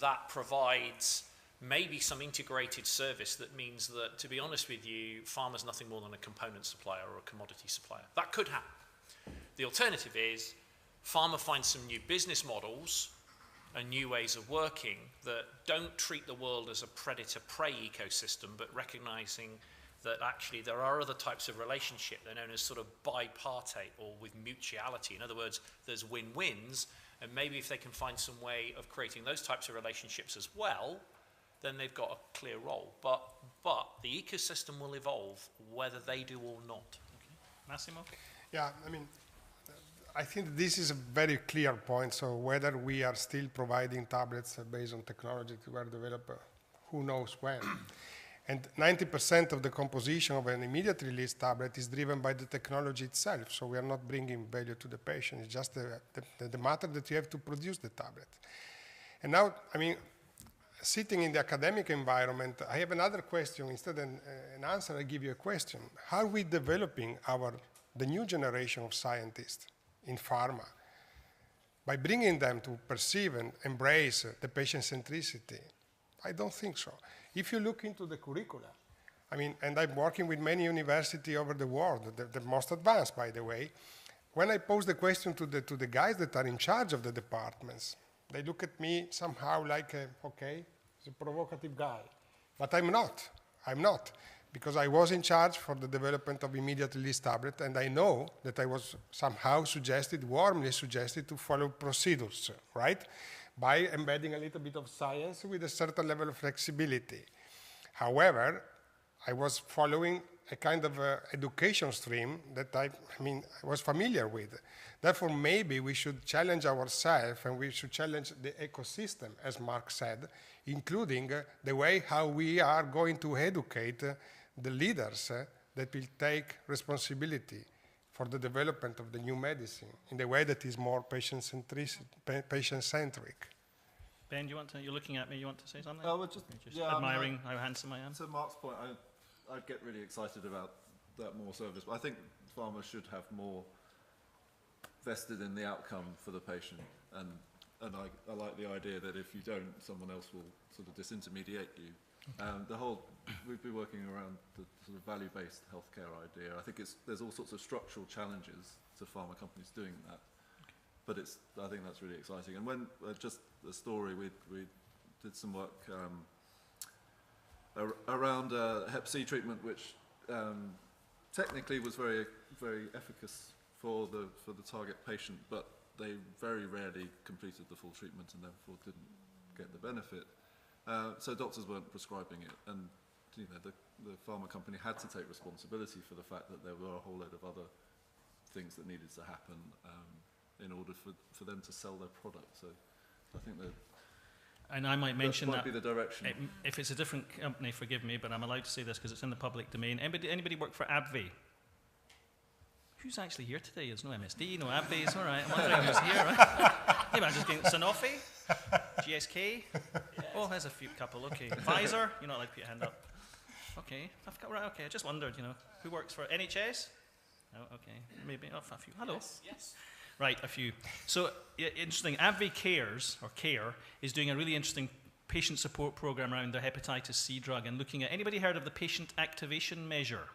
that provides maybe some integrated service that means that, to be honest with you, pharma's nothing more than a component supplier or a commodity supplier. That could happen. The alternative is pharma finds some new business models and new ways of working that don't treat the world as a predator-prey ecosystem, but recognizing that actually there are other types of relationship. They're known as sort of bipartite or with mutuality. In other words, there's win-wins, and maybe if they can find some way of creating those types of relationships as well, then they've got a clear role. But the ecosystem will evolve whether they do or not. Okay. Massimo? Yeah, I mean, I think this is a very clear point. So whether we are still providing tablets based on technology that were developed, who knows when. And 90% of the composition of an immediate release tablet is driven by the technology itself. So we are not bringing value to the patient. It's just the matter that you have to produce the tablet. And now, I mean, sitting in the academic environment, I have another question. Instead of an answer, I give you a question. How are we developing the new generation of scientists in pharma? By bringing them to perceive and embrace the patient centricity? I don't think so. If you look into the curricula, I mean, and I'm working with many universities over the world, the most advanced, by the way, when I pose the question to the guys that are in charge of the departments, they look at me somehow like, okay, he's a provocative guy. But I'm not, because I was in charge for the development of immediate release tablet, and I know that I was somehow warmly suggested to follow procedures, right? By embedding a little bit of science with a certain level of flexibility. However, I was following a kind of education stream that I was familiar with. Therefore, maybe we should challenge ourselves, and we should challenge the ecosystem, as Mark said, including the way how we are going to educate the leaders that will take responsibility for the development of the new medicine in the way that is more patient-centric. Ben, you're looking at me, you want to say something? Oh, well, just admiring how handsome I am. To Mark's point, I'd get really excited about that more service, but I think pharma should have more vested in the outcome for the patient, and I like the idea that if you don't, someone else will sort of disintermediate you. We've been working around the sort of value-based healthcare idea. I think there's all sorts of structural challenges to pharma companies doing that, but I think that's really exciting. And when just a story, we did some work around Hep C treatment, which technically was very, very efficacious for the target patient, but they very rarely completed the full treatment and therefore didn't get the benefit. So doctors weren't prescribing it, and the pharma company had to take responsibility for the fact that there were a whole load of other things that needed to happen in order for them to sell their product. So I think that. And I might mention that might be the direction. If it's a different company, forgive me, but I'm allowed to say this because it's in the public domain. Anybody work for AbbVie? Who's actually here today? There's no MSD, no AbbVie. It's all right. I'm wondering who's here. Right? Maybe I'm just getting Sanofi, GSK. Oh, there's a couple. Okay, Pfizer. You're not allowed to put your hand up. Okay, right. Okay, I just wondered. Who works for NHS? Oh, okay, maybe a few. Hello. Yes. Right, a few. So, interesting, Advocare Care is doing a really interesting patient support program around their hepatitis C drug and looking at, anybody heard of the patient activation measure?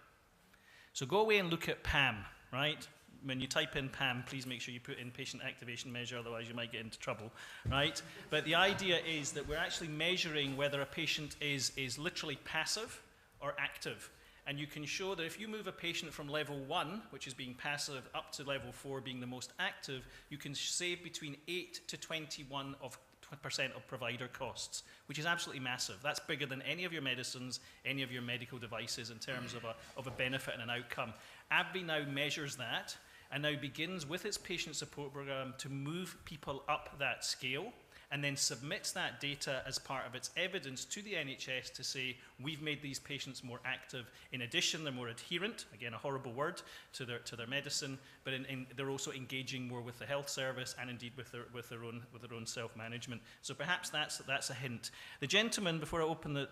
So go away and look at PAM, right? When you type in PAM, please make sure you put in patient activation measure, otherwise you might get into trouble, right? But the idea is that we're actually measuring whether a patient is literally passive or active. And you can show that if you move a patient from level 1, which is being passive, up to level 4 being the most active, you can save between 8 to 21% of provider costs, which is absolutely massive. That's bigger than any of your medicines, any of your medical devices in terms of a benefit and an outcome. AbbVie now measures that and now begins with its patient support program to move people up that scale, and then submits that data as part of its evidence to the NHS to say, we've made these patients more active. In addition, they're more adherent, again, a horrible word, to their medicine, but they're also engaging more with the health service and indeed with their own self-management. So perhaps that's a hint. The gentleman, before I open the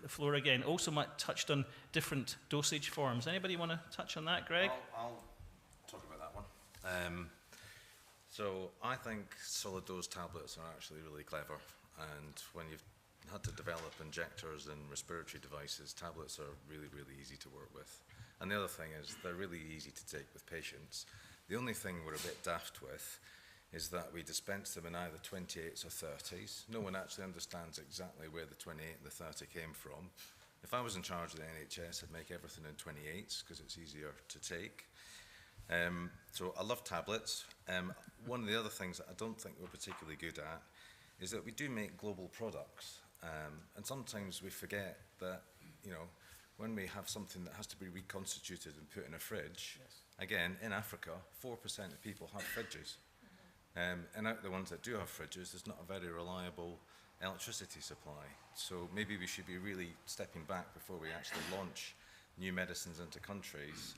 floor again, also touched on different dosage forms. Anybody want to touch on that, Greg? I'll talk about that one. So I think solid dose tablets are actually really clever, and when you've had to develop injectors and respiratory devices, tablets are really, really easy to work with. And the other thing is they're really easy to take with patients. The only thing we're a bit daft with is that we dispense them in either 28s or 30s. No one actually understands exactly where the 28 and the 30 came from. If I was in charge of the NHS, I'd make everything in 28s because it's easier to take. So I love tablets. One of the other things that I don't think we're particularly good at is that we do make global products. And sometimes we forget that, when we have something that has to be reconstituted and put in a fridge, again, in Africa, 4% of people have fridges. And out the ones that do have fridges, there's not a very reliable electricity supply. So maybe we should be really stepping back before we actually launch new medicines into countries,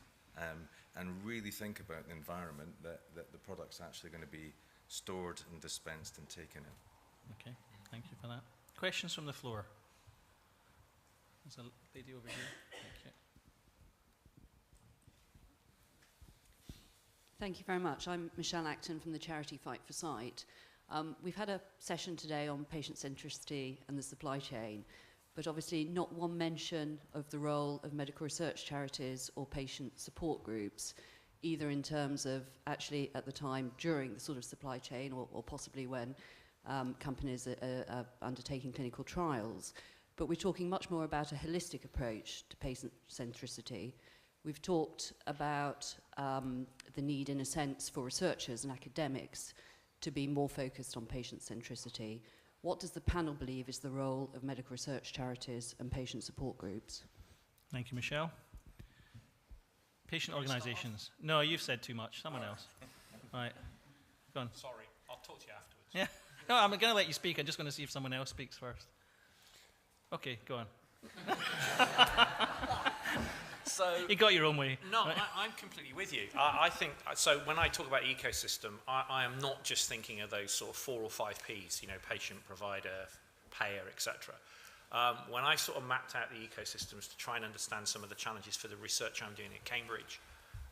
and really think about the environment that the product's actually going to be stored and dispensed and taken in. Okay, thank you for that. Questions from the floor? There's a lady over here. Thank you. Thank you very much. I'm Michelle Acton from the charity Fight for Sight. We've had a session today on patient centricity and the supply chain, but obviously not one mention of the role of medical research charities or patient support groups, either in terms of actually at the time during the sort of supply chain or possibly when companies are undertaking clinical trials. But we're talking much more about a holistic approach to patient centricity. We've talked about the need, in a sense, for researchers and academics to be more focused on patient centricity. What does the panel believe is the role of medical research charities and patient support groups? Thank you, Michelle. Patient organisations. No, you've said too much. Someone else. Right. Go on. Sorry, I'll talk to you afterwards. Yeah. No, I'm going to let you speak. I'm just going to see if someone else speaks first. Okay, go on. So you got your own way. No, right? I'm completely with you. I think, so when I talk about ecosystem, I am not just thinking of those sort of 4 or 5 Ps, patient, provider, payer, etc. When I sort of mapped out the ecosystems to try and understand some of the challenges for the research I'm doing at Cambridge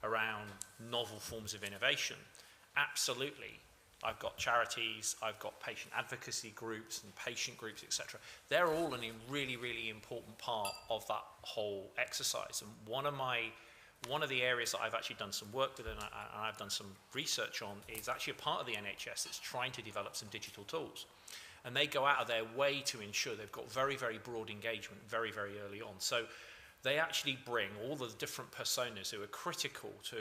around novel forms of innovation, absolutely. I've got charities, I've got patient advocacy groups and patient groups, etc. They're all a really, really important part of that whole exercise. And one of the areas that I've actually done some work with and I've done some research on is actually a part of the NHS that's trying to develop some digital tools. And they go out of their way to ensure they've got very, very broad engagement very, very early on. So they actually bring all the different personas who are critical to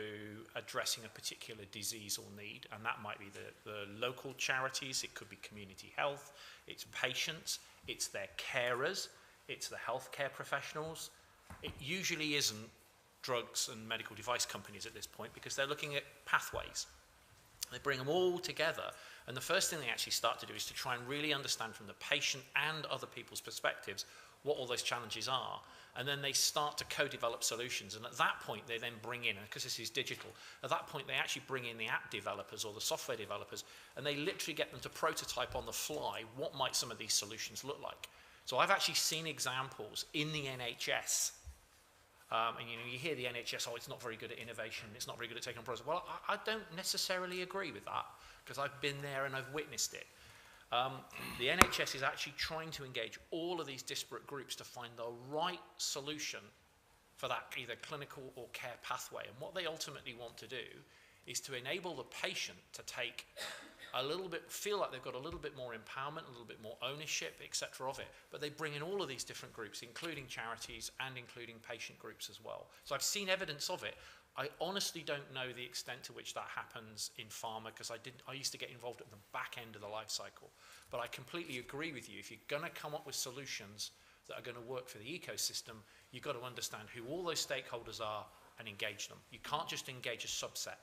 addressing a particular disease or need, and that might be the local charities, it could be community health, it's patients, it's their carers, it's the healthcare professionals. It usually isn't drugs and medical device companies at this point, because they're looking at pathways. They bring them all together, and the first thing they actually start to do is to try and really understand from the patient and other people's perspectives what all those challenges are. And then they start to co-develop solutions, and at that point they then bring in, because this is digital, at that point they actually bring in the app developers or the software developers, and they literally get them to prototype on the fly what might some of these solutions look like. So I've actually seen examples in the NHS, and you hear the NHS, oh, it's not very good at innovation, it's not very good at taking on projects. Well, I don't necessarily agree with that, because I've been there and I've witnessed it. The NHS is actually trying to engage all of these disparate groups to find the right solution for that either clinical or care pathway. And what they ultimately want to do is to enable the patient to take a little bit, feel like they've got a little bit more empowerment, a little bit more ownership, etc. of it. But they bring in all of these different groups, including charities and including patient groups as well. So I've seen evidence of it. I honestly don't know the extent to which that happens in pharma, because I used to get involved at the back end of the life cycle. But I completely agree with you. If you're going to come up with solutions that are going to work for the ecosystem, you've got to understand who all those stakeholders are and engage them. You can't just engage a subset.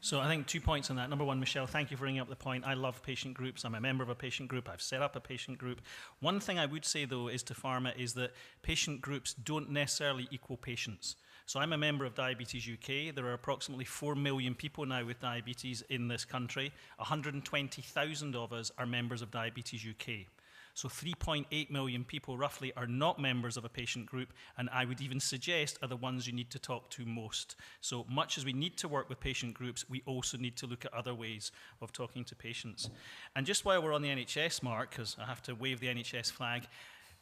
So I think 2 points on that. Number one, Michelle, thank you for bringing up the point. I love patient groups. I'm a member of a patient group. I've set up a patient group. One thing I would say, though, is to pharma is that patient groups don't necessarily equal patients. So I'm a member of Diabetes UK. There are approximately 4 million people now with diabetes in this country. 120,000 of us are members of Diabetes UK. So 3.8 million people roughly are not members of a patient group, and I would even suggest are the ones you need to talk to most. So much as we need to work with patient groups, we also need to look at other ways of talking to patients. And just while we're on the NHS, Mark, because I have to wave the NHS flag,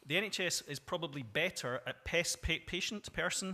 the NHS is probably better at person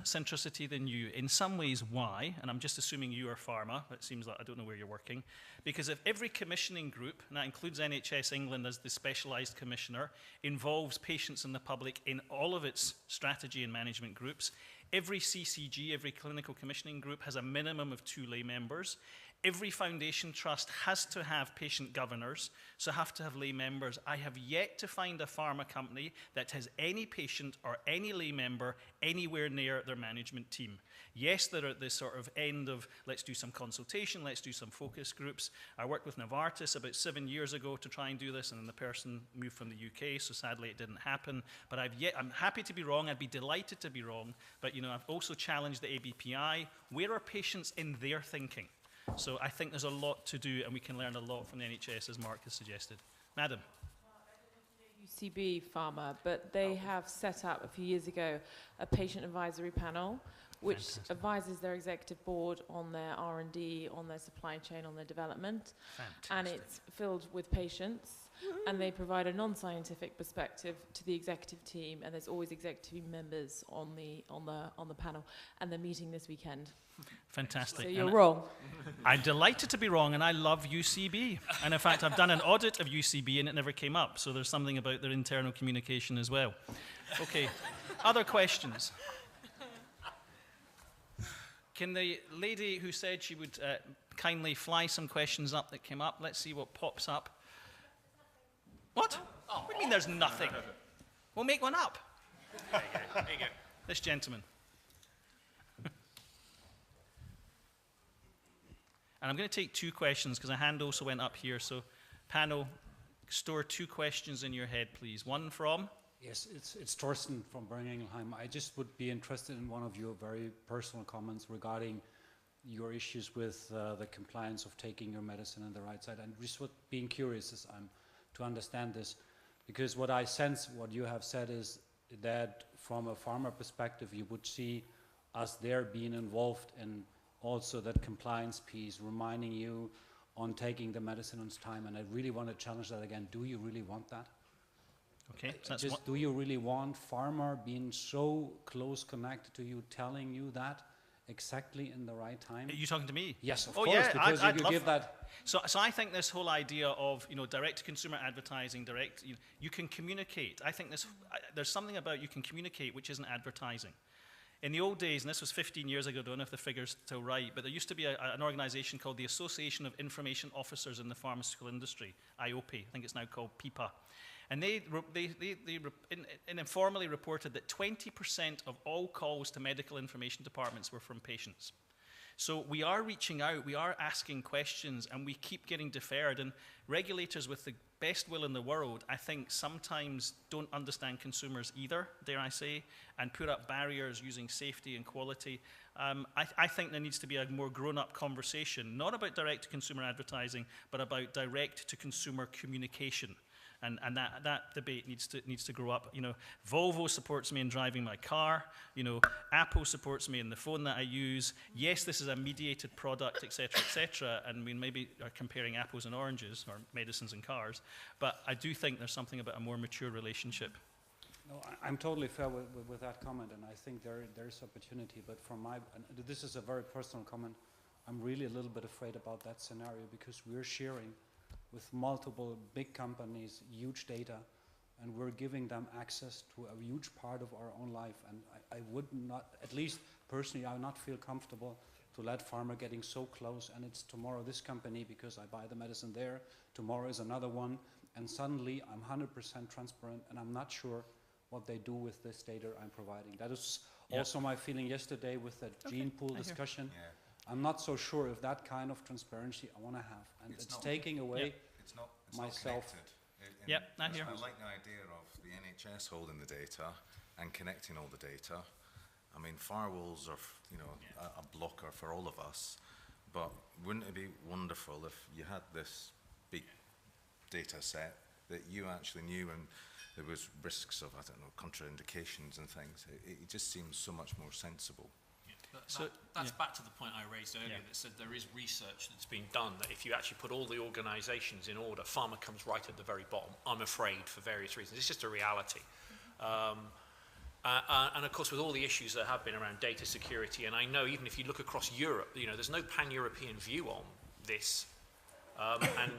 centricity than you. In some ways, why? And I'm just assuming you are pharma. It seems like I don't know where you're working. Because if every commissioning group, and that includes NHS England as the specialised commissioner, involves patients and the public in all of its strategy and management groups, every CCG, every clinical commissioning group, has a minimum of 2 lay members. Every foundation trust has to have patient governors, so have to have lay members. I have yet to find a pharma company that has any patient or any lay member anywhere near their management team. Yes, they're at this sort of end of, let's do some consultation, let's do some focus groups. I worked with Novartis about 7 years ago to try and do this, and then the person moved from the UK, so sadly it didn't happen. But I'm happy to be wrong, I'd be delighted to be wrong, but I've also challenged the ABPI. Where are patients in their thinking? So I think there's a lot to do, and we can learn a lot from the NHS, as Mark has suggested. Madam. UCB Pharma, but they have set up a few years ago a patient advisory panel, which Fantastic. advises their executive board on their R&D, on their supply chain, on their development. Fantastic. And it's filled with patients, and they provide a non-scientific perspective to the executive team, and there's always executive members on the panel, and they're meeting this weekend. Fantastic. So you're wrong. I'm delighted to be wrong, and I love UCB. And in fact, I've done an audit of UCB, and it never came up. So there's something about their internal communication as well. Okay, other questions? Can the lady who said she would kindly fly some questions up that came up, let's see what pops up. What? What do you mean there's nothing? We'll make one up. There you go. This gentleman. And I'm going to take 2 questions because a hand also went up here. So, panel, store 2 questions in your head, please. One from? Yes, it's Torsten from Birmingham. I just would be interested in one of your very personal comments regarding your issues with the compliance of taking your medicine on the right side. And just being curious is to understand this, because what I sense, what you have said is that from a pharma perspective, you would see us there being involved in also that compliance piece, reminding you on taking the medicine on time. And I really want to challenge that again. Do you really want that? Okay. So do you really want pharma being so close connected to you, telling you that exactly in the right time? Are you talking to me? Yes, of course, because I'd you love give that. So I think this whole idea of direct-to-consumer advertising, you can communicate. I think there's something about you can communicate which isn't advertising. In the old days, and this was 15 years ago, I don't know if the figure's still right, but there used to be an organization called the Association of Information Officers in the Pharmaceutical Industry, IOPI. I think it's now called PIPA. And they informally reported that 20% of all calls to medical information departments were from patients. So we are reaching out, we are asking questions, and we keep getting deferred. And regulators with the best will in the world, I think, sometimes don't understand consumers either, dare I say, and put up barriers using safety and quality. I think there needs to be a more grown-up conversation, not about direct-to-consumer advertising, but about direct-to-consumer communication. And that debate needs to grow up. You know, Volvo supports me in driving my car. You know, Apple supports me in the phone that I use. Yes, this is a mediated product, et cetera, and we maybe are comparing apples and oranges, or medicines and cars, but I do think there's something about a more mature relationship. No, I'm totally fair with that comment, and I think there's opportunity, but and this is a very personal comment, I'm really a little bit afraid about that scenario, because we're sharing with multiple big companies huge data, and we're giving them access to a huge part of our own life, and I would not, at least personally, I would not feel comfortable to let pharma getting so close, and it's tomorrow this company because I buy the medicine there, tomorrow is another one, and suddenly I'm 100% transparent, and I'm not sure what they do with this data I'm providing. That is also my feeling yesterday with that gene pool discussion. I'm not so sure if that kind of transparency I want to have, and it's taking away it's not myself. I hear. I like the idea of the NHS holding the data and connecting all the data. I mean, firewalls are, a blocker for all of us, but wouldn't it be wonderful if you had this big data set that you actually knew, and there was risks of, I don't know, contraindications and things? It just seems so much more sensible. That's back to the point I raised earlier that said there is research that's been done that if you actually put all the organisations in order, pharma comes right at the very bottom, I'm afraid, for various reasons. It's just a reality. And of course, with all the issues that have been around data security, and I know even if you look across Europe, there's no pan-European view on this. And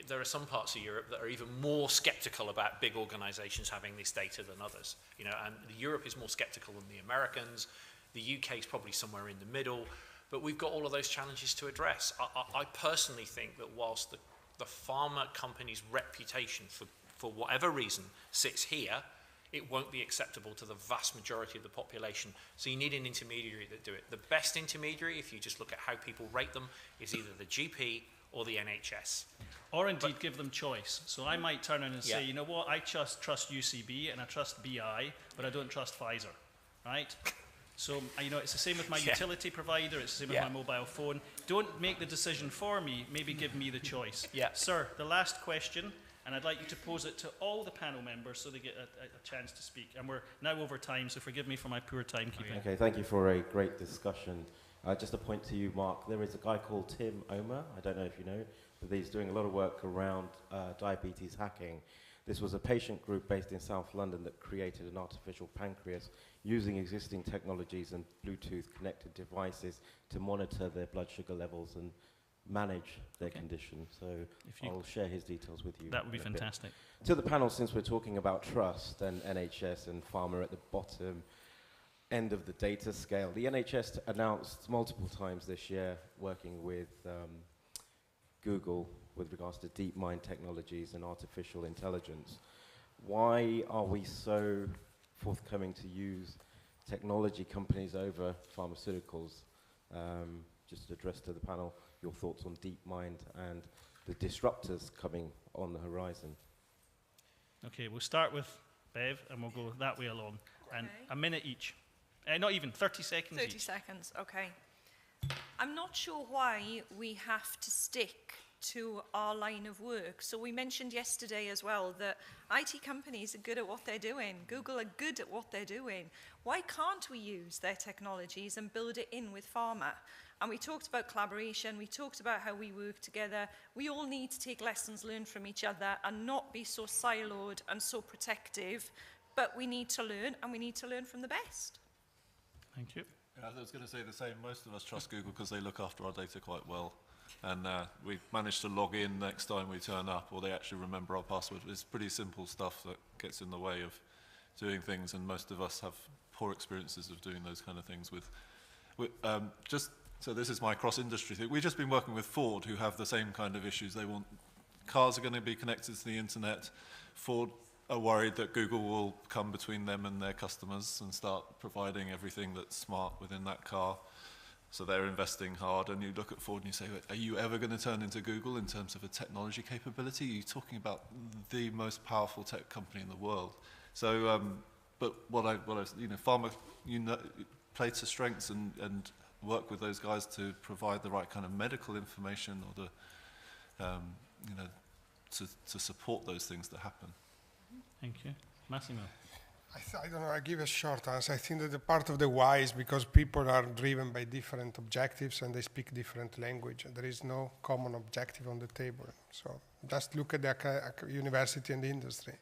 there are some parts of Europe that are even more sceptical about big organisations having this data than others. And Europe is more sceptical than the Americans. The UK is probably somewhere in the middle, but we've got all of those challenges to address. I personally think that whilst the pharma company's reputation, for whatever reason, sits here, it won't be acceptable to the vast majority of the population. So you need an intermediary that do it. The best intermediary, if you just look at how people rate them, is either the GP or the NHS. Or indeed give them choice. So I might turn around and say, you know what, I just trust UCB and I trust BI, but I don't trust Pfizer, right? So, it's the same with my utility provider, it's the same with my mobile phone. Don't make the decision for me, maybe give me the choice. Sir, the last question, and I'd like you to pose it to all the panel members so they get a chance to speak. And we're now over time, so forgive me for my poor timekeeping. Okay, thank you for a great discussion. Just a point to you, Mark, there is a guy called Tim Omer, I don't know if you know, but he's doing a lot of work around diabetes hacking. This was a patient group based in South London that created an artificial pancreas using existing technologies and Bluetooth connected devices to monitor their blood sugar levels and manage their condition. So I'll share his details with you. That would be fantastic. To the panel, since we're talking about trust and NHS and pharma at the bottom end of the data scale, the NHS announced multiple times this year working with Google with regards to DeepMind technologies and artificial intelligence. Why are we so forthcoming to use technology companies over pharmaceuticals? Just to address to the panel your thoughts on DeepMind and the disruptors coming on the horizon. Okay, we'll start with Bev and we'll go that way along. And a minute each. Not even, 30 seconds 30 each. seconds, okay. I'm not sure why we have to stick to our line of work. So we mentioned yesterday as well that IT companies are good at what they're doing. Google are good at what they're doing. Why can't we use their technologies and build it in with pharma? And we talked about collaboration, we talked about how we work together. We all need to take lessons learned from each other and not be so siloed and so protective, but we need to learn, and we need to learn from the best. Thank you. Yeah, I was going to say the same. Most of us trust Google because they look after our data quite well. And we manage to log in next time we turn up, or they actually remember our password. It's pretty simple stuff that gets in the way of doing things, and most of us have poor experiences of doing those kind of things with just, so this is my cross-industry thing. We've just been working with Ford, who have the same kind of issues. They want, cars are going to be connected to the internet. Ford are worried that Google will come between them and their customers and start providing everything that's smart within that car. So they're investing hard, and you look at Ford and you say, are you ever going to turn into Google in terms of a technology capability? You're talking about the most powerful tech company in the world. So, but Pharma, play to strengths and work with those guys to provide the right kind of medical information or to support those things that happen. Thank you. Massimo. I don't know, I give a short answer. I think that the part of the why is because people are driven by different objectives and they speak different language. And there is no common objective on the table. So just look at the university and the industry.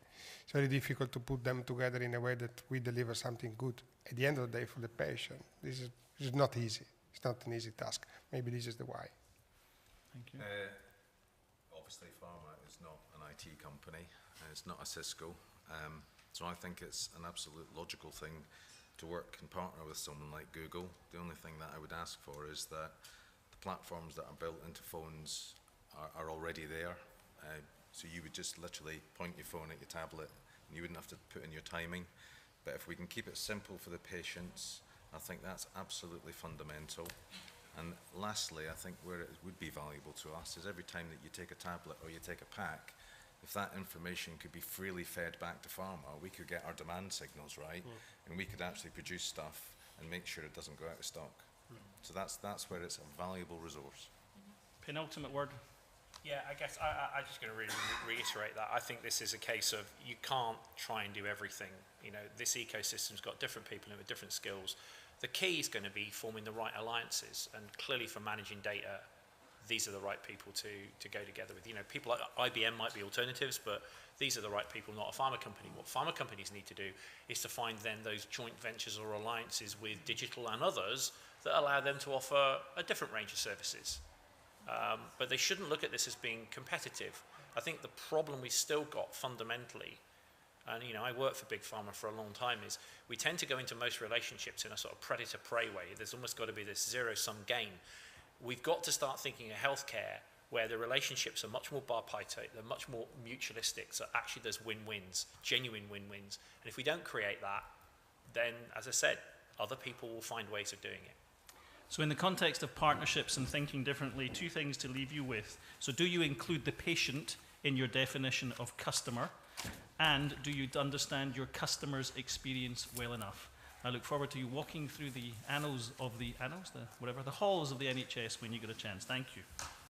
It's very difficult to put them together in a way that we deliver something good at the end of the day for the patient. This is not easy. It's not an easy task. Maybe this is the why. Thank you. Obviously, Pharma is not an IT company. It's not a Cisco. So I think it's an absolute logical thing to work and partner with someone like Google. The only thing that I would ask for is that the platforms that are built into phones are already there. So you would just literally point your phone at your tablet and you wouldn't have to put in your timing. But if we can keep it simple for the patients, I think that's absolutely fundamental. And lastly, I think where it would be valuable to us is every time that you take a tablet or you take a pack, if that information could be freely fed back to Pharma, we could get our demand signals right, and we could actually produce stuff and make sure it doesn't go out of stock. So that's where it's a valuable resource. Penultimate word. Yeah, I guess I'm just going to really reiterate that. I think this is a case of you can't try and do everything. You know, this ecosystem's got different people with different skills. The key is going to be forming the right alliances, and clearly for managing data, these are the right people to go together with. You know, people like IBM might be alternatives, but these are the right people, not a pharma company. What pharma companies need to do is to find then those joint ventures or alliances with digital and others that allow them to offer a different range of services. But they shouldn't look at this as being competitive. I think the problem we still got fundamentally, and you know, I worked for Big Pharma for a long time, is we tend to go into most relationships in a sort of predator-prey way. There's almost got to be this zero-sum game. We've got to start thinking of healthcare where the relationships are much more bipartite, they're much more mutualistic, so actually there's win-wins, genuine win-wins. And if we don't create that, then, as I said, other people will find ways of doing it. So in the context of partnerships and thinking differently, two things to leave you with. So do you include the patient in your definition of customer? And do you understand your customer's experience well enough? I look forward to you walking through the halls of the NHS when you get a chance. Thank you.